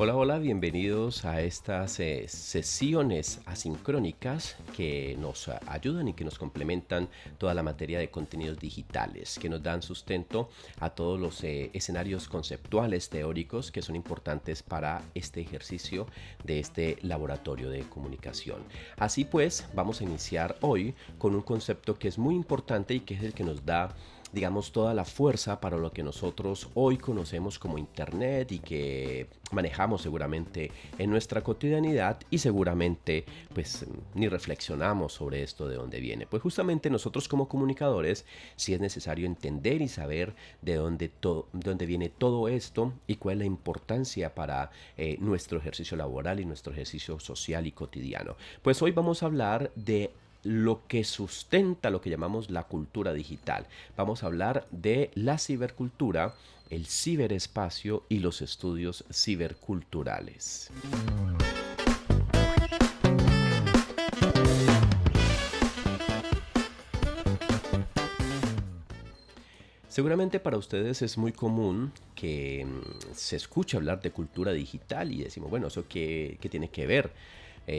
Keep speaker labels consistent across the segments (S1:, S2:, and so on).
S1: Hola, hola, bienvenidos a estas sesiones asincrónicas que nos ayudan y que nos complementan toda la materia de contenidos digitales, que nos dan sustento a todos los escenarios conceptuales teóricos que son importantes para este ejercicio de este laboratorio de comunicación. Así pues, vamos a iniciar hoy con un concepto que es muy importante y que es el que nos da, digamos, toda la fuerza para lo que nosotros hoy conocemos como Internet y que manejamos seguramente en nuestra cotidianidad y seguramente pues ni reflexionamos sobre esto de dónde viene. Pues justamente nosotros como comunicadores sí es necesario entender y saber de dónde viene todo esto y cuál es la importancia para nuestro ejercicio laboral y nuestro ejercicio social y cotidiano. Pues hoy vamos a hablar de lo que sustenta lo que llamamos la cultura digital. Vamos a hablar de la cibercultura, el ciberespacio y los estudios ciberculturales. Seguramente para ustedes es muy común que se escuche hablar de cultura digital y decimos, bueno, ¿eso qué tiene que ver?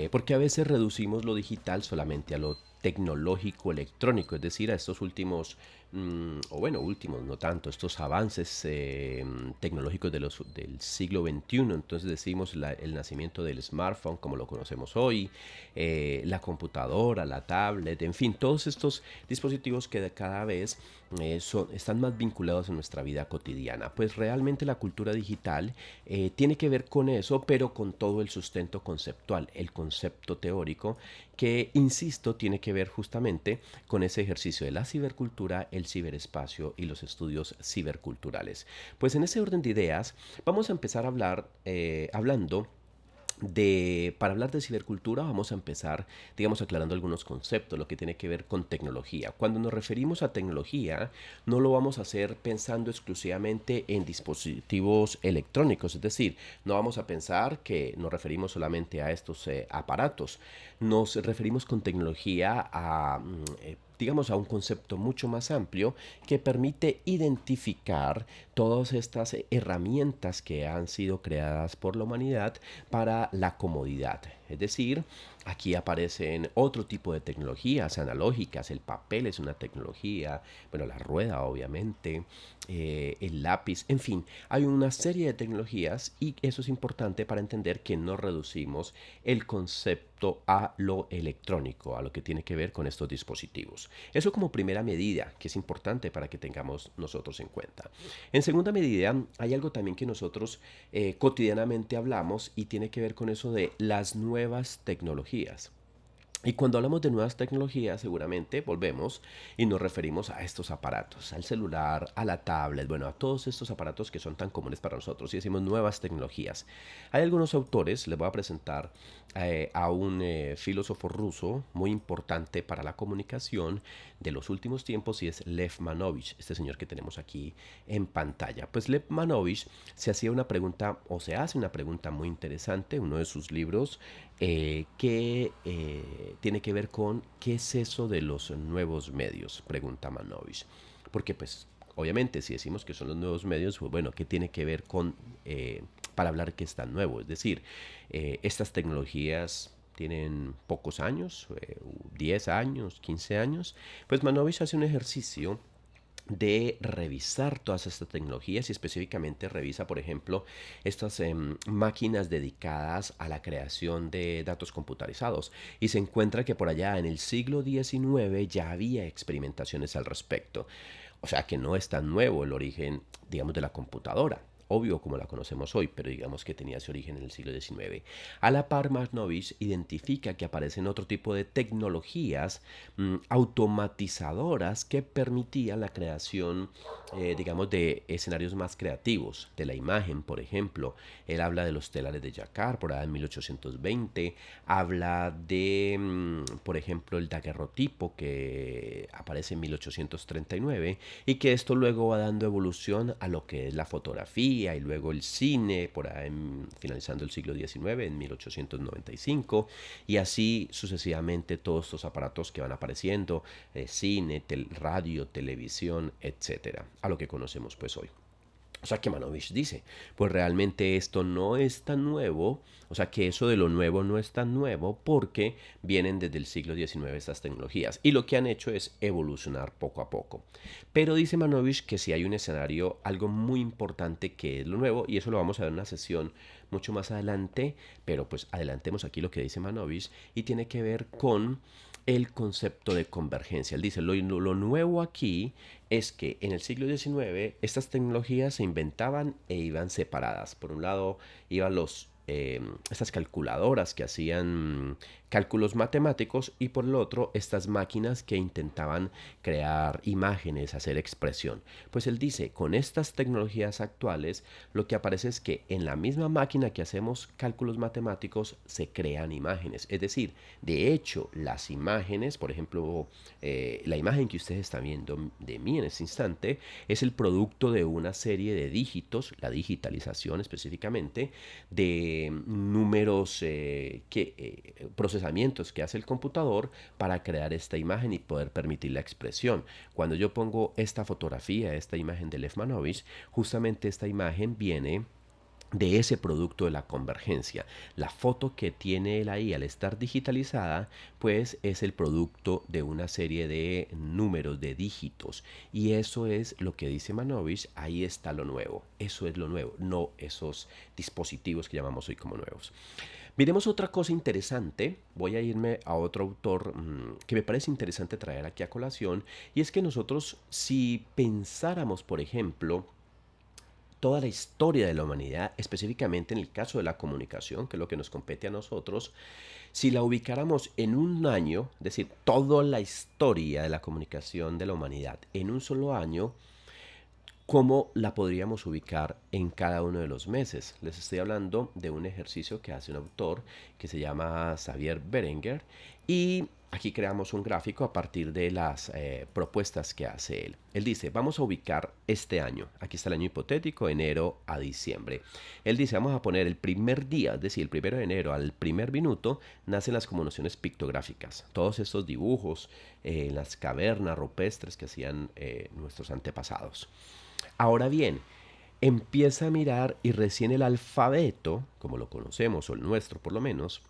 S1: Porque a veces reducimos lo digital solamente a lo tecnológico, electrónico, es decir, a estos últimos, o bueno, últimos, no tanto, estos avances tecnológicos del siglo XXI. Entonces decimos el nacimiento del smartphone como lo conocemos hoy, la computadora, la tablet, en fin, todos estos dispositivos que cada vez están más vinculados en nuestra vida cotidiana. Pues realmente la cultura digital tiene que ver con eso, pero con todo el sustento conceptual, el concepto teórico, que, insisto, tiene que ver justamente con ese ejercicio de la cibercultura, el ciberespacio y los estudios ciberculturales. Pues en ese orden de ideas, vamos a empezar a hablar hablando para hablar de cibercultura vamos a empezar, digamos, aclarando algunos conceptos, lo que tiene que ver con tecnología. Cuando nos referimos a tecnología, no lo vamos a hacer pensando exclusivamente en dispositivos electrónicos, es decir, no vamos a pensar que nos referimos solamente a estos aparatos. Nos referimos con tecnología digamos, a un concepto mucho más amplio que permite identificar todas estas herramientas que han sido creadas por la humanidad para la comodidad. Es decir, aquí aparecen otro tipo de tecnologías analógicas, el papel es una tecnología, bueno, la rueda obviamente, el lápiz, en fin, hay una serie de tecnologías y eso es importante para entender que no reducimos el concepto a lo electrónico, a lo que tiene que ver con estos dispositivos. Eso como primera medida, que es importante para que tengamos nosotros en cuenta. En segunda medida, hay algo también que nosotros cotidianamente hablamos y tiene que ver con eso de las nuevas tecnologías. Y cuando hablamos de nuevas tecnologías, seguramente volvemos y nos referimos a estos aparatos, al celular, a la tablet, bueno, a todos estos aparatos que son tan comunes para nosotros y decimos nuevas tecnologías. Hay algunos autores, les voy a presentar a un filósofo ruso muy importante para la comunicación de los últimos tiempos y es Lev Manovich, este señor que tenemos aquí en pantalla. Pues Lev Manovich se hacía una pregunta o se hace una pregunta muy interesante, uno de sus libros que tiene que ver con qué es eso de los nuevos medios, pregunta Manovich. Porque pues obviamente si decimos que son los nuevos medios, pues bueno, ¿qué tiene que ver con para hablar que es tan nuevo? Es decir, estas tecnologías tienen pocos años, 10 años, 15 años, pues Manovich hace un ejercicio de revisar todas estas tecnologías y específicamente revisa, por ejemplo, estas máquinas dedicadas a la creación de datos computarizados y se encuentra que por allá en el siglo XIX ya había experimentaciones al respecto. O sea que no es tan nuevo el origen, digamos, de la computadora. obvio como la conocemos hoy, pero digamos que tenía su origen en el siglo XIX. A la par, Marnovich identifica que aparecen otro tipo de tecnologías automatizadoras que permitían la creación, digamos, de escenarios más creativos, de la imagen, por ejemplo. Él habla de los telares de Jacquard, por ahí en 1820, habla de, por ejemplo, el daguerrotipo que aparece en 1839 y que esto luego va dando evolución a lo que es la fotografía y luego el cine, por ahí finalizando el siglo XIX, en 1895, y así sucesivamente todos estos aparatos que van apareciendo, cine, radio, televisión, etcétera, a lo que conocemos pues hoy. O sea que Manovich dice, pues realmente esto no es tan nuevo, o sea que eso de lo nuevo no es tan nuevo porque vienen desde el siglo XIX estas tecnologías y lo que han hecho es evolucionar poco a poco. Pero dice Manovich que si hay un escenario, algo muy importante que es lo nuevo, y eso lo vamos a ver en una sesión mucho más adelante, pero pues adelantemos aquí lo que dice Manovich y tiene que ver con el concepto de convergencia. Él dice, lo nuevo aquí es que en el siglo XIX estas tecnologías se inventaban e iban separadas. Por un lado iban estas calculadoras que hacían cálculos matemáticos y por el otro estas máquinas que intentaban crear imágenes, hacer expresión. Pues él dice, con estas tecnologías actuales lo que aparece es que en la misma máquina que hacemos cálculos matemáticos se crean imágenes. Es decir, de hecho las imágenes, por ejemplo, la imagen que ustedes están viendo de mí en este instante es el producto de una serie de dígitos, la digitalización específicamente, de números procesamientos que hace el computador para crear esta imagen y poder permitir la expresión. Cuando yo pongo esta fotografía, esta imagen de Lev Manovich, justamente esta imagen viene de ese producto de la convergencia. La foto que tiene él ahí al estar digitalizada, pues es el producto de una serie de números, de dígitos. Y eso es lo que dice Manovich, ahí está lo nuevo. Eso es lo nuevo, no esos dispositivos que llamamos hoy como nuevos. Miremos otra cosa interesante, voy a irme a otro autor que me parece interesante traer aquí a colación, y es que nosotros si pensáramos, por ejemplo, toda la historia de la humanidad, específicamente en el caso de la comunicación, que es lo que nos compete a nosotros, si la ubicáramos en un año, es decir, toda la historia de la comunicación de la humanidad en un solo año, ¿cómo la podríamos ubicar en cada uno de los meses? Les estoy hablando de un ejercicio que hace un autor que se llama Xavier Berenguer y aquí creamos un gráfico a partir de las propuestas que hace él. Él dice, vamos a ubicar este año. Aquí está el año hipotético, enero a diciembre. Él dice, vamos a poner el primer día, es decir, el 1 de enero al primer minuto, nacen las conmociones pictográficas. Todos estos dibujos en las cavernas rupestres que hacían nuestros antepasados. Ahora bien, empieza a mirar y recién el alfabeto, como lo conocemos, o el nuestro por lo menos,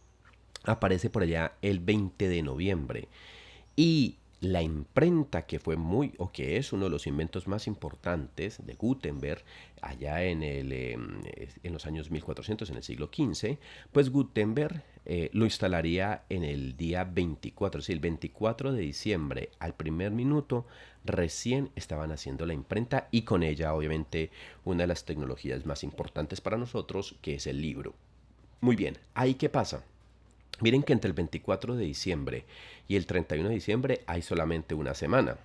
S1: aparece por allá el 20 de noviembre. Y la imprenta, que fue muy, o que es uno de los inventos más importantes de Gutenberg, allá en los años 1400, en el siglo XV, pues Gutenberg lo instalaría en el día 24, es decir, el 24 de diciembre, al primer minuto, recién estaban haciendo la imprenta y con ella, obviamente, una de las tecnologías más importantes para nosotros, que es el libro. Muy bien, ¿ahí qué pasa? Miren que entre el 24 de diciembre y el 31 de diciembre hay solamente una semana.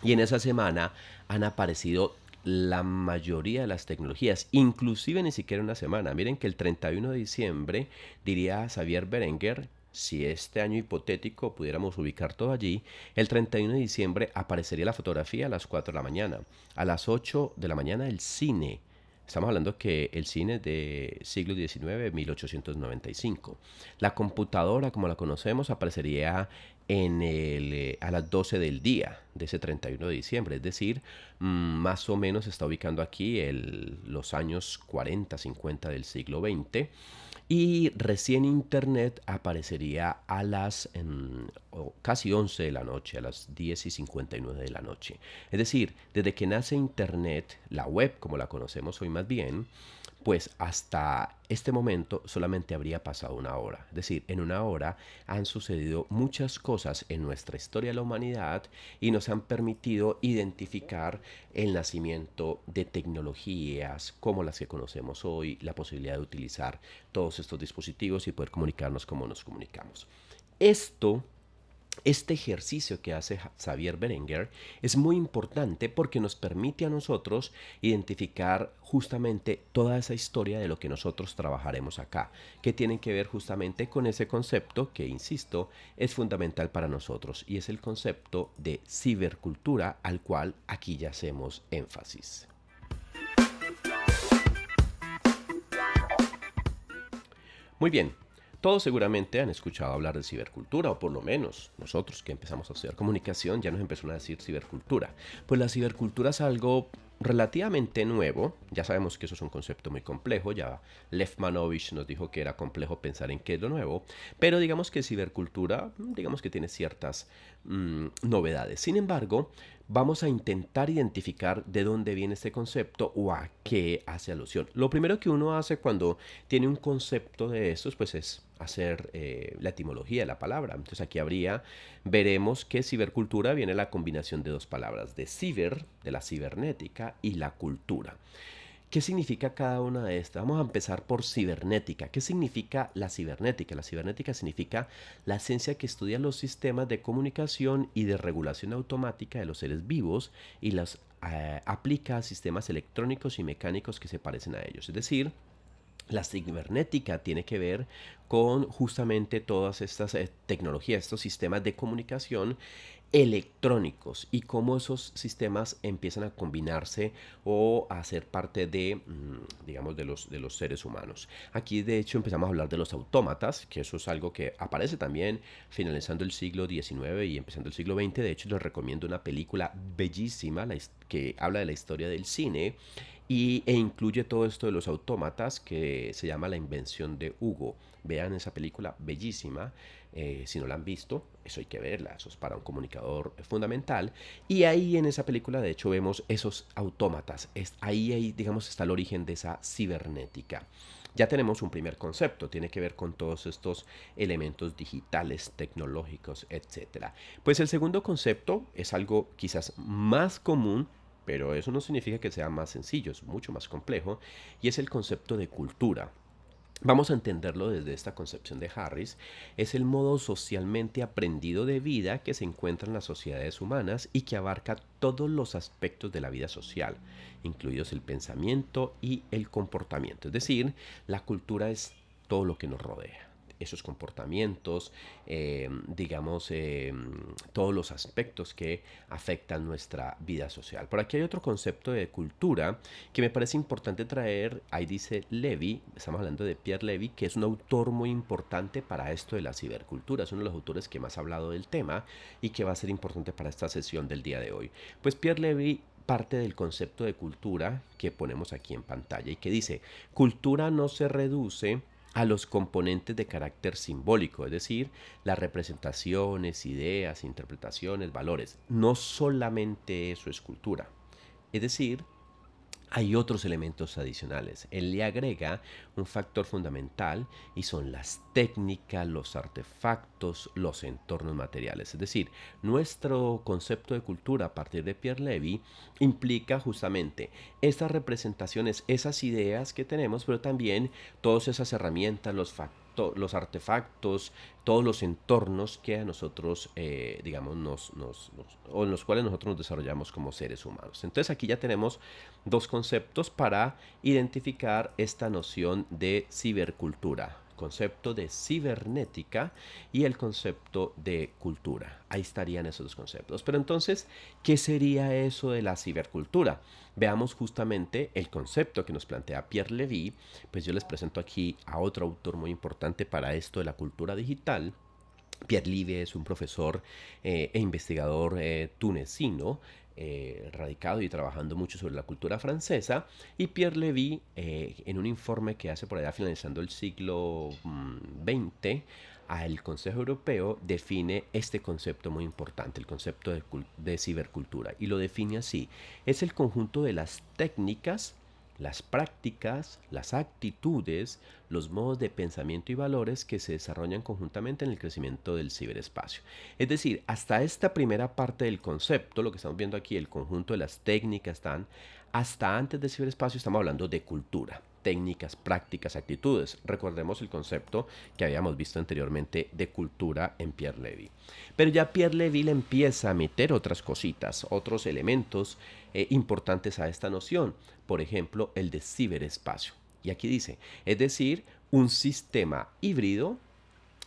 S1: Y en esa semana han aparecido la mayoría de las tecnologías, inclusive ni siquiera una semana. Miren que el 31 de diciembre, diría Xavier Berenguer, si este año hipotético pudiéramos ubicar todo allí, el 31 de diciembre aparecería la fotografía a las 4 de la mañana. A las 8 de la mañana el cine. Estamos hablando que el cine de siglo XIX, 1895. La computadora, como la conocemos, aparecería a las 12 del día de ese 31 de diciembre. Es decir, más o menos se está ubicando aquí los años 40, 50 del siglo XX. Y recién Internet aparecería a las casi 11 de la noche, a las 10:59 de la noche. Es decir, desde que nace Internet, la web como la conocemos hoy más bien, pues hasta este momento solamente habría pasado una hora. Es decir, en una hora han sucedido muchas cosas cosas en nuestra historia de la humanidad y nos han permitido identificar el nacimiento de tecnologías como las que conocemos hoy, la posibilidad de utilizar todos estos dispositivos y poder comunicarnos como nos comunicamos. Esto Este ejercicio que hace Xavier Berenguer es muy importante porque nos permite a nosotros identificar justamente toda esa historia de lo que nosotros trabajaremos acá, que tienen que ver justamente con ese concepto que, insisto, es fundamental para nosotros y es el concepto de cibercultura al cual aquí ya hacemos énfasis. Muy bien, todos seguramente han escuchado hablar de cibercultura, o por lo menos nosotros que empezamos a estudiar comunicación ya nos empezaron a decir cibercultura. Pues la cibercultura es algo relativamente nuevo, ya sabemos que eso es un concepto muy complejo, ya Lev Manovich nos dijo que era complejo pensar en qué es lo nuevo, pero digamos que cibercultura, digamos que tiene ciertas novedades. Sin embargo, vamos a intentar identificar de dónde viene este concepto o a qué hace alusión. Lo primero que uno hace cuando tiene un concepto de estos, pues es hacer la etimología de la palabra. Entonces aquí veremos que cibercultura viene la combinación de dos palabras, de ciber, de la cibernética, y la cultura. ¿Qué significa cada una de estas? Vamos a empezar por cibernética. ¿Qué significa la cibernética? La cibernética significa la ciencia que estudia los sistemas de comunicación y de regulación automática de los seres vivos y las aplica a sistemas electrónicos y mecánicos que se parecen a ellos. Es decir, la cibernética tiene que ver con justamente todas estas tecnologías, estos sistemas de comunicación electrónicos y cómo esos sistemas empiezan a combinarse o a ser parte de, digamos, de los seres humanos. Aquí de hecho empezamos a hablar de los autómatas, que eso es algo que aparece también finalizando el siglo XIX y empezando el siglo XX. De hecho les recomiendo una película bellísima que habla de la historia del cine e incluye todo esto de los autómatas, que se llama La invención de Hugo. Vean esa película bellísima. Si no la han visto, eso hay que verla, eso es para un comunicador fundamental. Y ahí en esa película de hecho vemos esos autómatas. Ahí digamos está el origen de esa cibernética. Ya tenemos un primer concepto, tiene que ver con todos estos elementos digitales, tecnológicos, etcétera. Pues el segundo concepto es algo quizás más común, pero eso no significa que sea más sencillo, es mucho más complejo, y es el concepto de cultura. Vamos a entenderlo desde esta concepción de Harris. Es el modo socialmente aprendido de vida que se encuentra en las sociedades humanas y que abarca todos los aspectos de la vida social, incluidos el pensamiento y el comportamiento. Es decir, la cultura es todo lo que nos rodea, esos comportamientos, digamos, todos los aspectos que afectan nuestra vida social. Por aquí hay otro concepto de cultura que me parece importante traer. Ahí dice Levy, estamos hablando de Pierre Levy, que es un autor muy importante para esto de la cibercultura. Es uno de los autores que más ha hablado del tema y que va a ser importante para esta sesión del día de hoy. Pues Pierre Levy parte del concepto de cultura que ponemos aquí en pantalla y que dice: cultura no se reduce a los componentes de carácter simbólico, es decir, las representaciones, ideas, interpretaciones, valores. No solamente eso es cultura. Es decir, hay otros elementos adicionales. Él le agrega un factor fundamental y son las técnicas, los artefactos, los entornos materiales. Es decir, nuestro concepto de cultura a partir de Pierre Levy implica justamente estas representaciones, esas ideas que tenemos, pero también todas esas herramientas, los artefactos, todos los entornos que a nosotros, digamos, o en los cuales nosotros nos desarrollamos como seres humanos. Entonces aquí ya tenemos dos conceptos para identificar esta noción de cibercultura: concepto de cibernética y el concepto de cultura. Ahí estarían esos dos conceptos. Pero entonces, ¿qué sería eso de la cibercultura? Veamos justamente el concepto que nos plantea Pierre Levy. Pues yo les presento aquí a otro autor muy importante para esto de la cultura digital. Pierre Levy es un profesor e investigador tunecino, radicado y trabajando mucho sobre la cultura francesa. Y Pierre Levy, en un informe que hace por allá finalizando el siglo XX, el Consejo Europeo define este concepto muy importante, el concepto de cibercultura, y lo define así: es el conjunto de las técnicas las prácticas, las actitudes, los modos de pensamiento y valores que se desarrollan conjuntamente en el crecimiento del ciberespacio. Es decir, hasta esta primera parte del concepto, lo que estamos viendo aquí, el conjunto de las técnicas, hasta antes del ciberespacio estamos hablando de cultura, técnicas, prácticas, actitudes. Recordemos el concepto que habíamos visto anteriormente de cultura en Pierre Levy. Pero ya Pierre Levy le empieza a meter otras cositas, otros elementos importantes a esta noción. Por ejemplo, el de ciberespacio. Y aquí dice, es decir, un sistema híbrido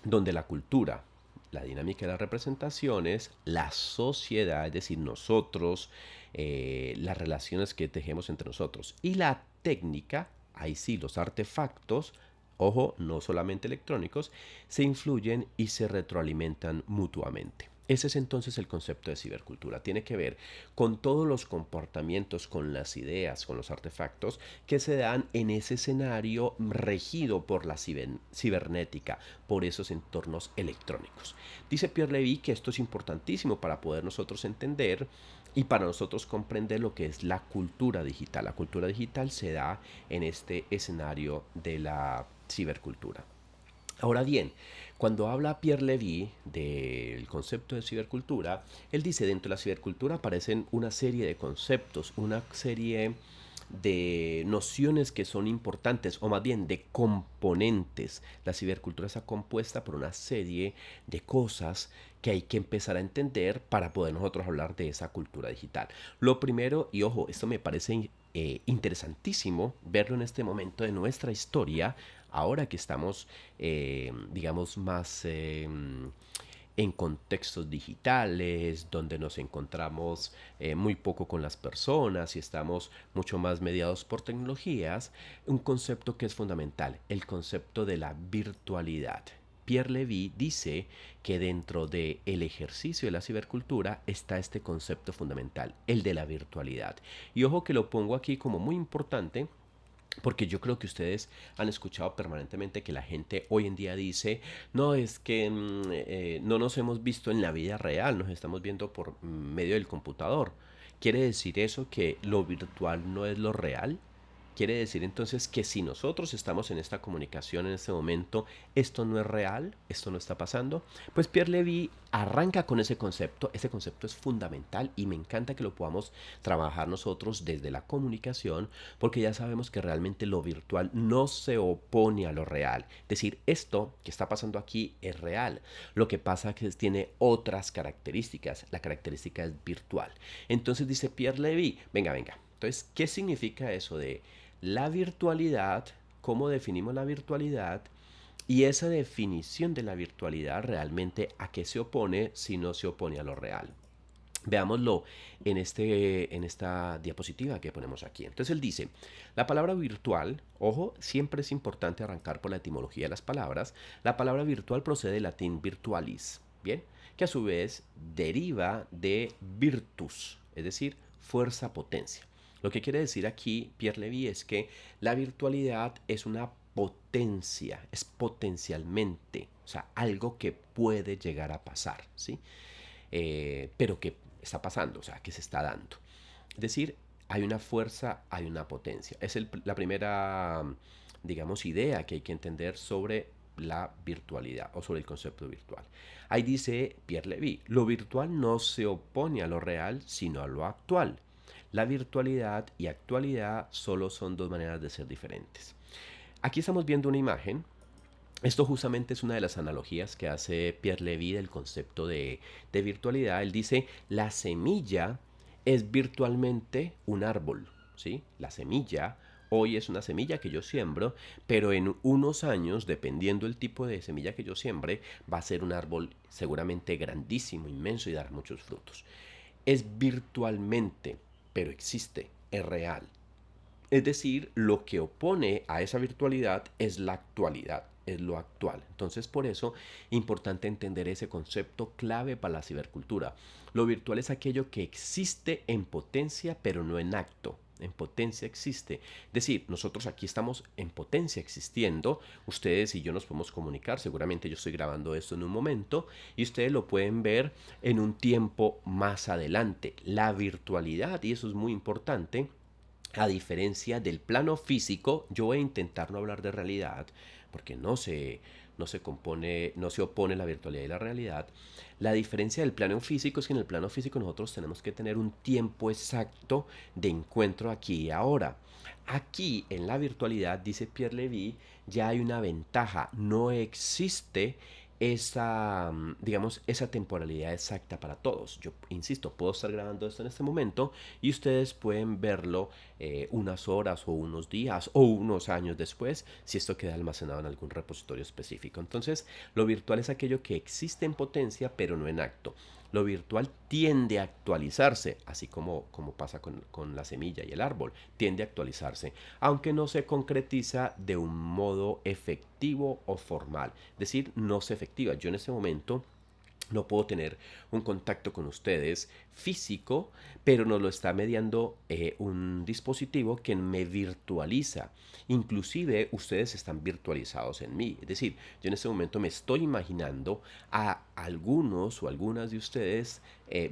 S1: donde la cultura, la dinámica de las representaciones, la sociedad, es decir, nosotros, las relaciones que tejemos entre nosotros y la técnica, ahí sí, los artefactos, ojo, no solamente electrónicos, se influyen y se retroalimentan mutuamente. Ese es entonces el concepto de cibercultura. Tiene que ver con todos los comportamientos, con las ideas, con los artefactos que se dan en ese escenario regido por la cibernética, por esos entornos electrónicos. Dice Pierre Levy que esto es importantísimo para poder nosotros entender y para nosotros comprender lo que es la cultura digital. La cultura digital se da en este escenario de la cibercultura. Ahora bien, cuando habla Pierre Levy del concepto de cibercultura, él dice dentro de la cibercultura aparecen una serie de conceptos, una serie de nociones que son importantes, o más bien de componentes. La cibercultura está compuesta por una serie de cosas que hay que empezar a entender para poder nosotros hablar de esa cultura digital. Lo primero, y ojo, esto me parece interesantísimo verlo en este momento de nuestra historia, ahora que estamos, digamos, más en contextos digitales, donde nos encontramos muy poco con las personas y estamos mucho más mediados por tecnologías, un concepto que es fundamental, el concepto de la virtualidad. Pierre Levy dice que dentro del ejercicio de la cibercultura está este concepto fundamental, el de la virtualidad. Y ojo que lo pongo aquí como muy importante porque yo creo que ustedes han escuchado permanentemente que la gente hoy en día dice, no, es que no nos hemos visto en la vida real, nos estamos viendo por medio del computador. ¿Quiere decir eso que lo virtual no es lo real? Quiere decir entonces que si nosotros estamos en esta comunicación en este momento, esto no es real, esto no está pasando. Pues Pierre Levy arranca con ese concepto es fundamental y me encanta que lo podamos trabajar nosotros desde la comunicación porque ya sabemos que realmente lo virtual no se opone a lo real. Es decir, esto que está pasando aquí es real. Lo que pasa es que tiene otras características. La característica es virtual. Entonces dice Pierre Levy, venga, venga. Entonces, ¿qué significa eso de la virtualidad? ¿Cómo definimos la virtualidad? Y esa definición de la virtualidad realmente a qué se opone si no se opone a lo real. Veámoslo en esta diapositiva que ponemos aquí. Entonces él dice, la palabra virtual, ojo, siempre es importante arrancar por la etimología de las palabras. La palabra virtual procede del latín virtualis, ¿bien? Que a su vez deriva de virtus, es decir, fuerza, potencia. Lo que quiere decir aquí Pierre Levy es que la virtualidad es una potencia, es potencialmente, o sea, algo que puede llegar a pasar, ¿sí? Pero que está pasando, o sea, que se está dando. Es decir, hay una fuerza, hay una potencia. Es la primera, digamos, idea que hay que entender sobre la virtualidad o sobre el concepto virtual. Ahí dice Pierre Levy, lo virtual no se opone a lo real, sino a lo actual. La virtualidad y actualidad solo son dos maneras de ser diferentes. Aquí estamos viendo una imagen. Esto justamente es una de las analogías que hace Pierre Levy del concepto de virtualidad. Él dice, la semilla es virtualmente un árbol, ¿sí? La semilla hoy es una semilla que yo siembro, pero en unos años, dependiendo del tipo de semilla que yo siembre, va a ser un árbol seguramente grandísimo, inmenso y dar muchos frutos. Es virtualmente, pero existe, es real. Es decir, lo que opone a esa virtualidad es la actualidad, es lo actual. Entonces, por eso, importante entender ese concepto clave para la cibercultura. Lo virtual es aquello que existe en potencia, pero no en acto. En potencia existe. Es decir, nosotros aquí estamos en potencia existiendo. Ustedes y yo nos podemos comunicar. Seguramente yo estoy grabando esto en un momento y ustedes lo pueden ver en un tiempo más adelante. La virtualidad, y eso es muy importante, A diferencia del plano físico, yo voy a intentar no hablar de realidad, porque no se opone la virtualidad y la realidad. La diferencia del plano físico es que en el plano físico nosotros tenemos que tener un tiempo exacto de encuentro aquí y ahora. Aquí en la virtualidad, dice Pierre Levy, ya hay una ventaja. No existe esa, digamos, esa temporalidad exacta para todos. Yo insisto, puedo estar grabando esto en este momento y ustedes pueden verlo unas horas o unos días o unos años después si esto queda almacenado en algún repositorio específico. Entonces, lo virtual es aquello que existe en potencia pero no en acto. Lo virtual tiende a actualizarse, así como pasa con la semilla y el árbol, tiende a actualizarse, aunque no se concretiza de un modo efectivo o formal. Es decir, no se efectiva. Yo en este momento no puedo tener un contacto con ustedes físico, pero nos lo está mediando un dispositivo que me virtualiza. Inclusive ustedes están virtualizados en mí. Es decir, yo en este momento me estoy imaginando a algunos o algunas de ustedes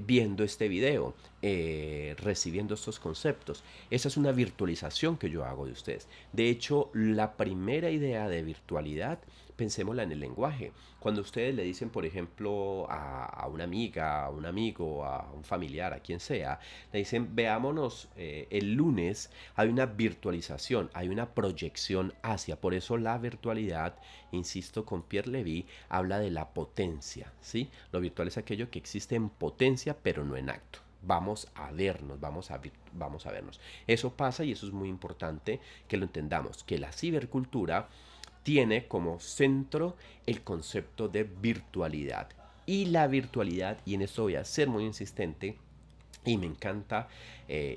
S1: viendo este video, recibiendo estos conceptos. Esa es una virtualización que yo hago de ustedes. De hecho, la primera idea de virtualidad, pensémosla en el lenguaje. Cuando ustedes le dicen, por ejemplo, a una amiga, a un amigo, a un familiar, a quien sea, le dicen, veámonos el lunes, hay una virtualización, hay una proyección hacia. Por eso la virtualidad, insisto, con Pierre Levy, habla de la potencia, ¿sí? Lo virtual es aquello que existe en potencia, pero no en acto. Vamos a vernos, vamos a vernos. Eso pasa y eso es muy importante que lo entendamos, que la cibercultura tiene como centro el concepto de virtualidad. Y la virtualidad, y en esto voy a ser muy insistente, y me encanta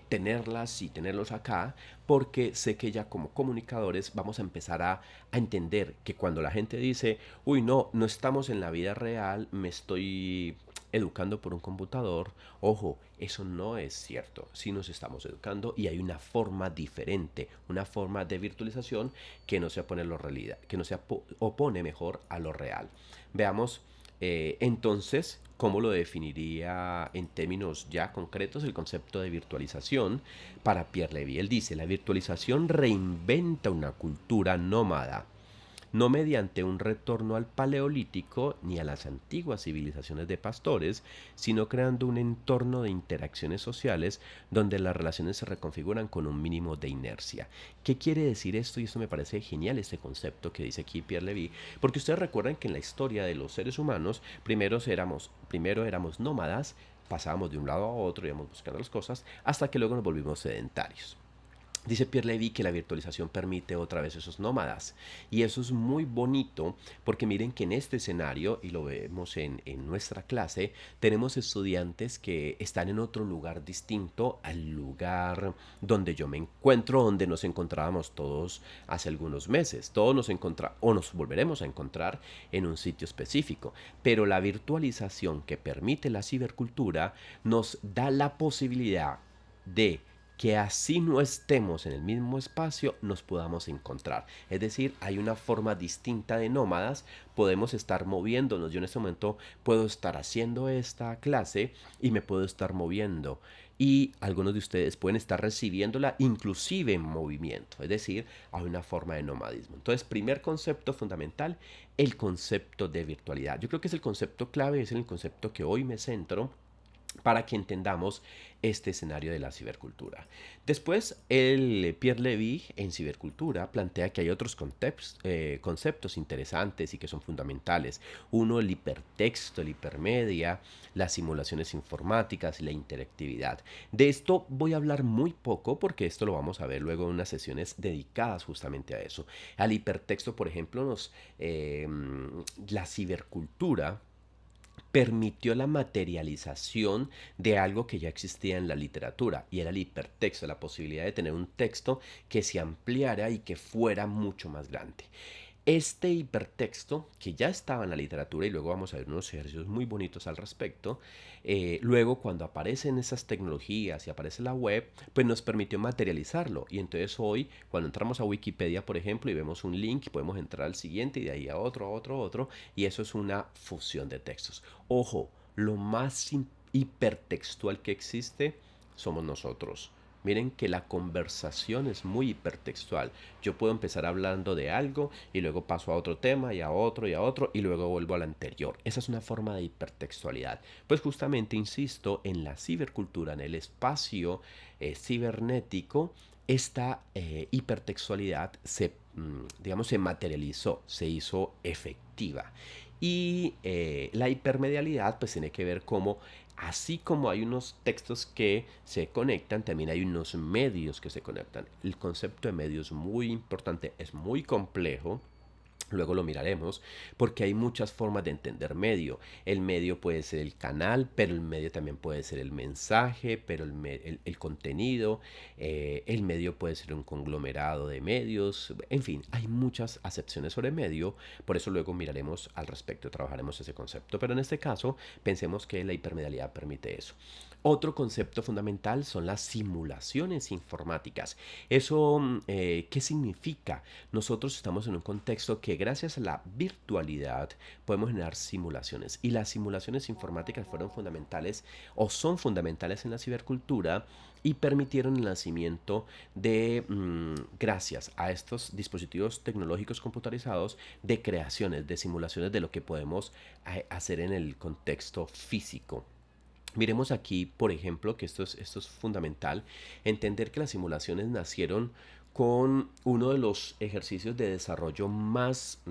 S1: tenerlas y tenerlos acá, porque sé que ya como comunicadores vamos a empezar a entender que cuando la gente dice, uy, no, no estamos en la vida real, me estoy educando por un computador, ojo, eso no es cierto. Sí nos estamos educando y hay una forma diferente, una forma de virtualización que no se opone a la realidad, que no se opone mejor a lo real. Veamos entonces, ¿cómo lo definiría en términos ya concretos el concepto de virtualización para Pierre Levy? Él dice, la virtualización reinventa una cultura nómada, no mediante un retorno al paleolítico ni a las antiguas civilizaciones de pastores, sino creando un entorno de interacciones sociales donde las relaciones se reconfiguran con un mínimo de inercia. ¿Qué quiere decir esto? Y esto me parece genial, este concepto que dice aquí Pierre Levy, porque ustedes recuerdan que en la historia de los seres humanos, primero éramos nómadas, pasábamos de un lado a otro, íbamos buscando las cosas, hasta que luego nos volvimos sedentarios. Dice Pierre Levy que la virtualización permite otra vez esos nómadas. Y eso es muy bonito porque miren que en este escenario, y lo vemos en nuestra clase, tenemos estudiantes que están en otro lugar distinto al lugar donde yo me encuentro, donde nos encontrábamos todos hace algunos meses. Todos nos encontramos o nos volveremos a encontrar en un sitio específico. Pero la virtualización que permite la cibercultura nos da la posibilidad de que así no estemos en el mismo espacio nos podamos encontrar. Es decir, hay una forma distinta de nómadas, podemos estar moviéndonos. Yo en este momento puedo estar haciendo esta clase y me puedo estar moviendo. Y algunos de ustedes pueden estar recibiéndola inclusive en movimiento. Es decir, hay una forma de nomadismo. Entonces, primer concepto fundamental, el concepto de virtualidad. Yo creo que es el concepto clave, es el concepto que hoy me centro para que entendamos este escenario de la cibercultura. Después, el Pierre Levy en cibercultura plantea que hay otros conceptos interesantes y que son fundamentales. Uno, el hipertexto, el hipermedia, las simulaciones informáticas y la interactividad. De esto voy a hablar muy poco porque esto lo vamos a ver luego en unas sesiones dedicadas justamente a eso. Al hipertexto, por ejemplo, la cibercultura permitió la materialización de algo que ya existía en la literatura y era el hipertexto, la posibilidad de tener un texto que se ampliara y que fuera mucho más grande. Este hipertexto, que ya estaba en la literatura, y luego vamos a ver unos ejercicios muy bonitos al respecto, luego cuando aparecen esas tecnologías y aparece la web, pues nos permitió materializarlo. Y entonces hoy, cuando entramos a Wikipedia, por ejemplo, y vemos un link, podemos entrar al siguiente y de ahí a otro, a otro, a otro, y eso es una fusión de textos. Ojo, lo más hipertextual que existe somos nosotros. Miren que la conversación es muy hipertextual. Yo puedo empezar hablando de algo y luego paso a otro tema y a otro y a otro y luego vuelvo al anterior. Esa es una forma de hipertextualidad. Pues justamente insisto en la cibercultura, en el espacio cibernético, esta hipertextualidad digamos, se materializó, se hizo efectiva. Y la hipermedialidad pues tiene que ver cómo así como hay unos textos que se conectan, también hay unos medios que se conectan. El concepto de medio es muy importante, es muy complejo. Luego lo miraremos porque hay muchas formas de entender medio. El medio puede ser el canal, pero el medio también puede ser el mensaje, pero el contenido. El medio puede ser un conglomerado de medios. En fin, hay muchas acepciones sobre medio. Por eso luego miraremos al respecto, trabajaremos ese concepto. Pero en este caso, pensemos que la hipermedialidad permite eso. Otro concepto fundamental son las simulaciones informáticas. ¿Eso qué significa? Nosotros estamos en un contexto que gracias a la virtualidad podemos generar simulaciones y las simulaciones informáticas fueron fundamentales o son fundamentales en la cibercultura y permitieron el nacimiento de, gracias a estos dispositivos tecnológicos computarizados, de creaciones, de simulaciones de lo que podemos hacer en el contexto físico. Miremos aquí, por ejemplo, que esto es fundamental, entender que las simulaciones nacieron con uno de los ejercicios de desarrollo más,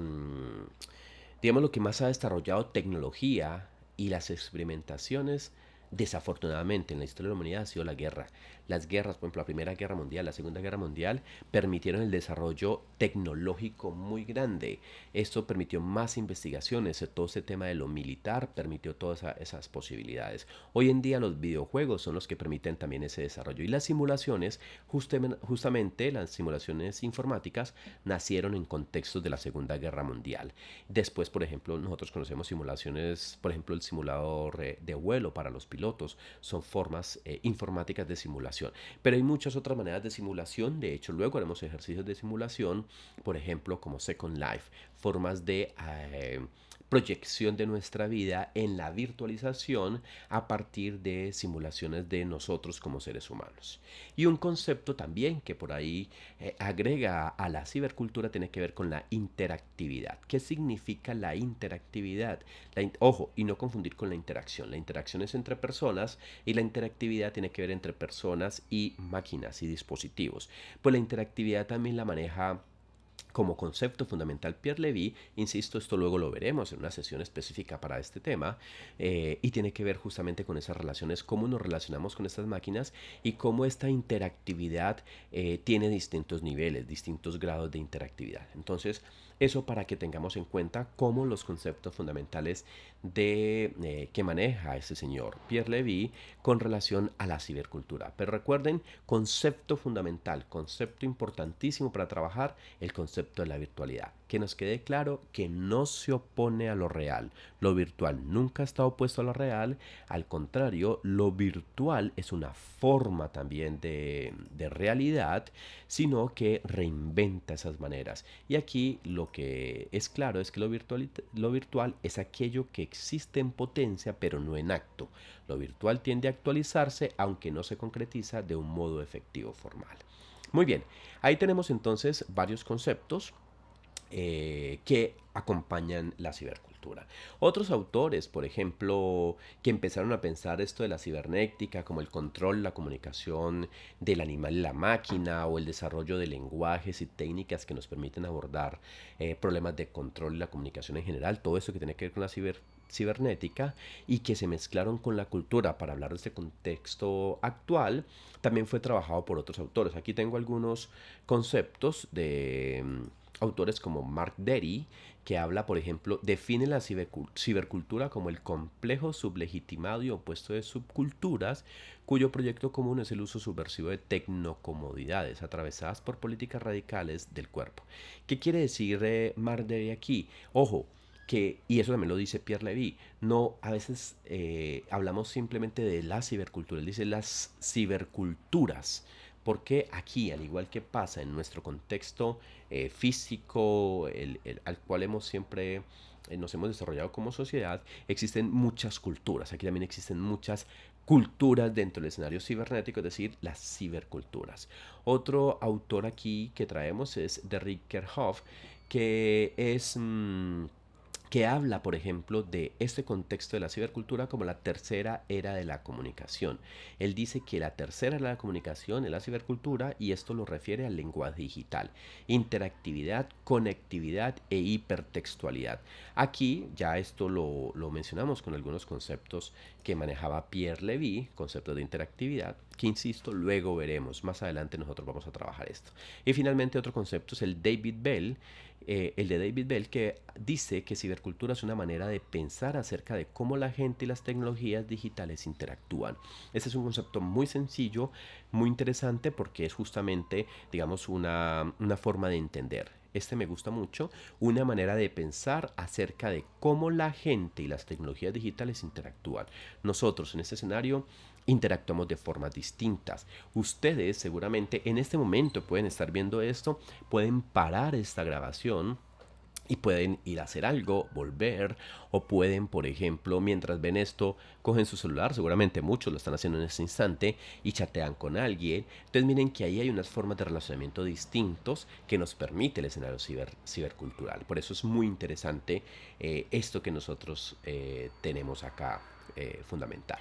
S1: digamos, lo que más ha desarrollado tecnología y las experimentaciones, desafortunadamente en la historia de la humanidad ha sido la guerra. Las guerras, por ejemplo, la Primera Guerra Mundial, la Segunda Guerra Mundial, permitieron el desarrollo tecnológico muy grande. Esto permitió más investigaciones, todo ese tema de lo militar permitió todas esas posibilidades. Hoy en día los videojuegos son los que permiten también ese desarrollo y las simulaciones, justamente las simulaciones informáticas, nacieron en contextos de la Segunda Guerra Mundial. Después, por ejemplo, nosotros conocemos simulaciones, por ejemplo, el simulador de vuelo para los pilotos, son formas informáticas de simulación. Pero hay muchas otras maneras de simulación, de hecho, luego haremos ejercicios de simulación, por ejemplo, como Second Life, formas de proyección de nuestra vida en la virtualización a partir de simulaciones de nosotros como seres humanos. Y un concepto también que por ahí agrega a la cibercultura tiene que ver con la interactividad. ¿Qué significa la interactividad? Ojo, y no confundir con la interacción. La interacción es entre personas y la interactividad tiene que ver entre personas y máquinas y dispositivos. Pues la interactividad también la maneja como concepto fundamental Pierre Levy, insisto, esto luego lo veremos en una sesión específica para este tema, y tiene que ver justamente con esas relaciones, cómo nos relacionamos con estas máquinas y cómo esta interactividad tiene distintos niveles, distintos grados de interactividad. Entonces, eso para que tengamos en cuenta cómo los conceptos fundamentales que maneja ese señor Pierre Levy con relación a la cibercultura. Pero recuerden, concepto fundamental, concepto importantísimo para trabajar, el concepto de la virtualidad. Que nos quede claro que no se opone a lo real. Lo virtual nunca está opuesto a lo real. Al contrario, lo virtual es una forma también de realidad, sino que reinventa esas maneras. Y aquí lo que es claro es que lo virtual es aquello que existe en potencia, pero no en acto. Lo virtual tiende a actualizarse, aunque no se concretiza de un modo efectivo formal. Muy bien, ahí tenemos entonces varios conceptos que acompañan la cibercultura. Otros autores, por ejemplo, que empezaron a pensar esto de la cibernética como el control, la comunicación del animal y la máquina o el desarrollo de lenguajes y técnicas que nos permiten abordar problemas de control y la comunicación en general, todo eso que tiene que ver con la cibernética y que se mezclaron con la cultura para hablar de este contexto actual, también fue trabajado por otros autores. Aquí tengo algunos conceptos de autores como Mark Derry, que habla, por ejemplo, define la cibercultura como el complejo sublegitimado y opuesto de subculturas, cuyo proyecto común es el uso subversivo de tecnocomodidades atravesadas por políticas radicales del cuerpo. ¿Qué quiere decir Mark Derry aquí? Ojo, que, y eso también lo dice Pierre Levy, no, a veces hablamos simplemente de la cibercultura, él dice las ciberculturas, porque aquí, al igual que pasa en nuestro contexto físico, al cual hemos siempre nos hemos desarrollado como sociedad, existen muchas culturas, aquí también existen muchas culturas dentro del escenario cibernético, es decir, las ciberculturas. Otro autor aquí que traemos es Derrick Kerhoff, que es... que habla, por ejemplo, de este contexto de la cibercultura como la tercera era de la comunicación. Él dice que la tercera era de la comunicación es la cibercultura y esto lo refiere al lenguaje digital, interactividad, conectividad e hipertextualidad. Aquí ya esto lo mencionamos con algunos conceptos que manejaba Pierre Levy, conceptos de interactividad, que insisto, luego veremos, más adelante nosotros vamos a trabajar esto. Y finalmente otro concepto es el de David Bell, que dice que cibercultura es una manera de pensar acerca de cómo la gente y las tecnologías digitales interactúan. Este es un concepto muy sencillo, muy interesante porque es justamente, digamos, una forma de entender. Este me gusta mucho, una manera de pensar acerca de cómo la gente y las tecnologías digitales interactúan. Nosotros en este escenario interactuamos de formas distintas. Ustedes seguramente en este momento pueden estar viendo esto, pueden parar esta grabación y pueden ir a hacer algo, volver, o pueden, por ejemplo, mientras ven esto, cogen su celular, seguramente muchos lo están haciendo en este instante, y chatean con alguien. Entonces miren que ahí hay unas formas de relacionamiento distintos que nos permite el escenario cibercultural. Por eso es muy interesante esto que nosotros tenemos acá fundamental.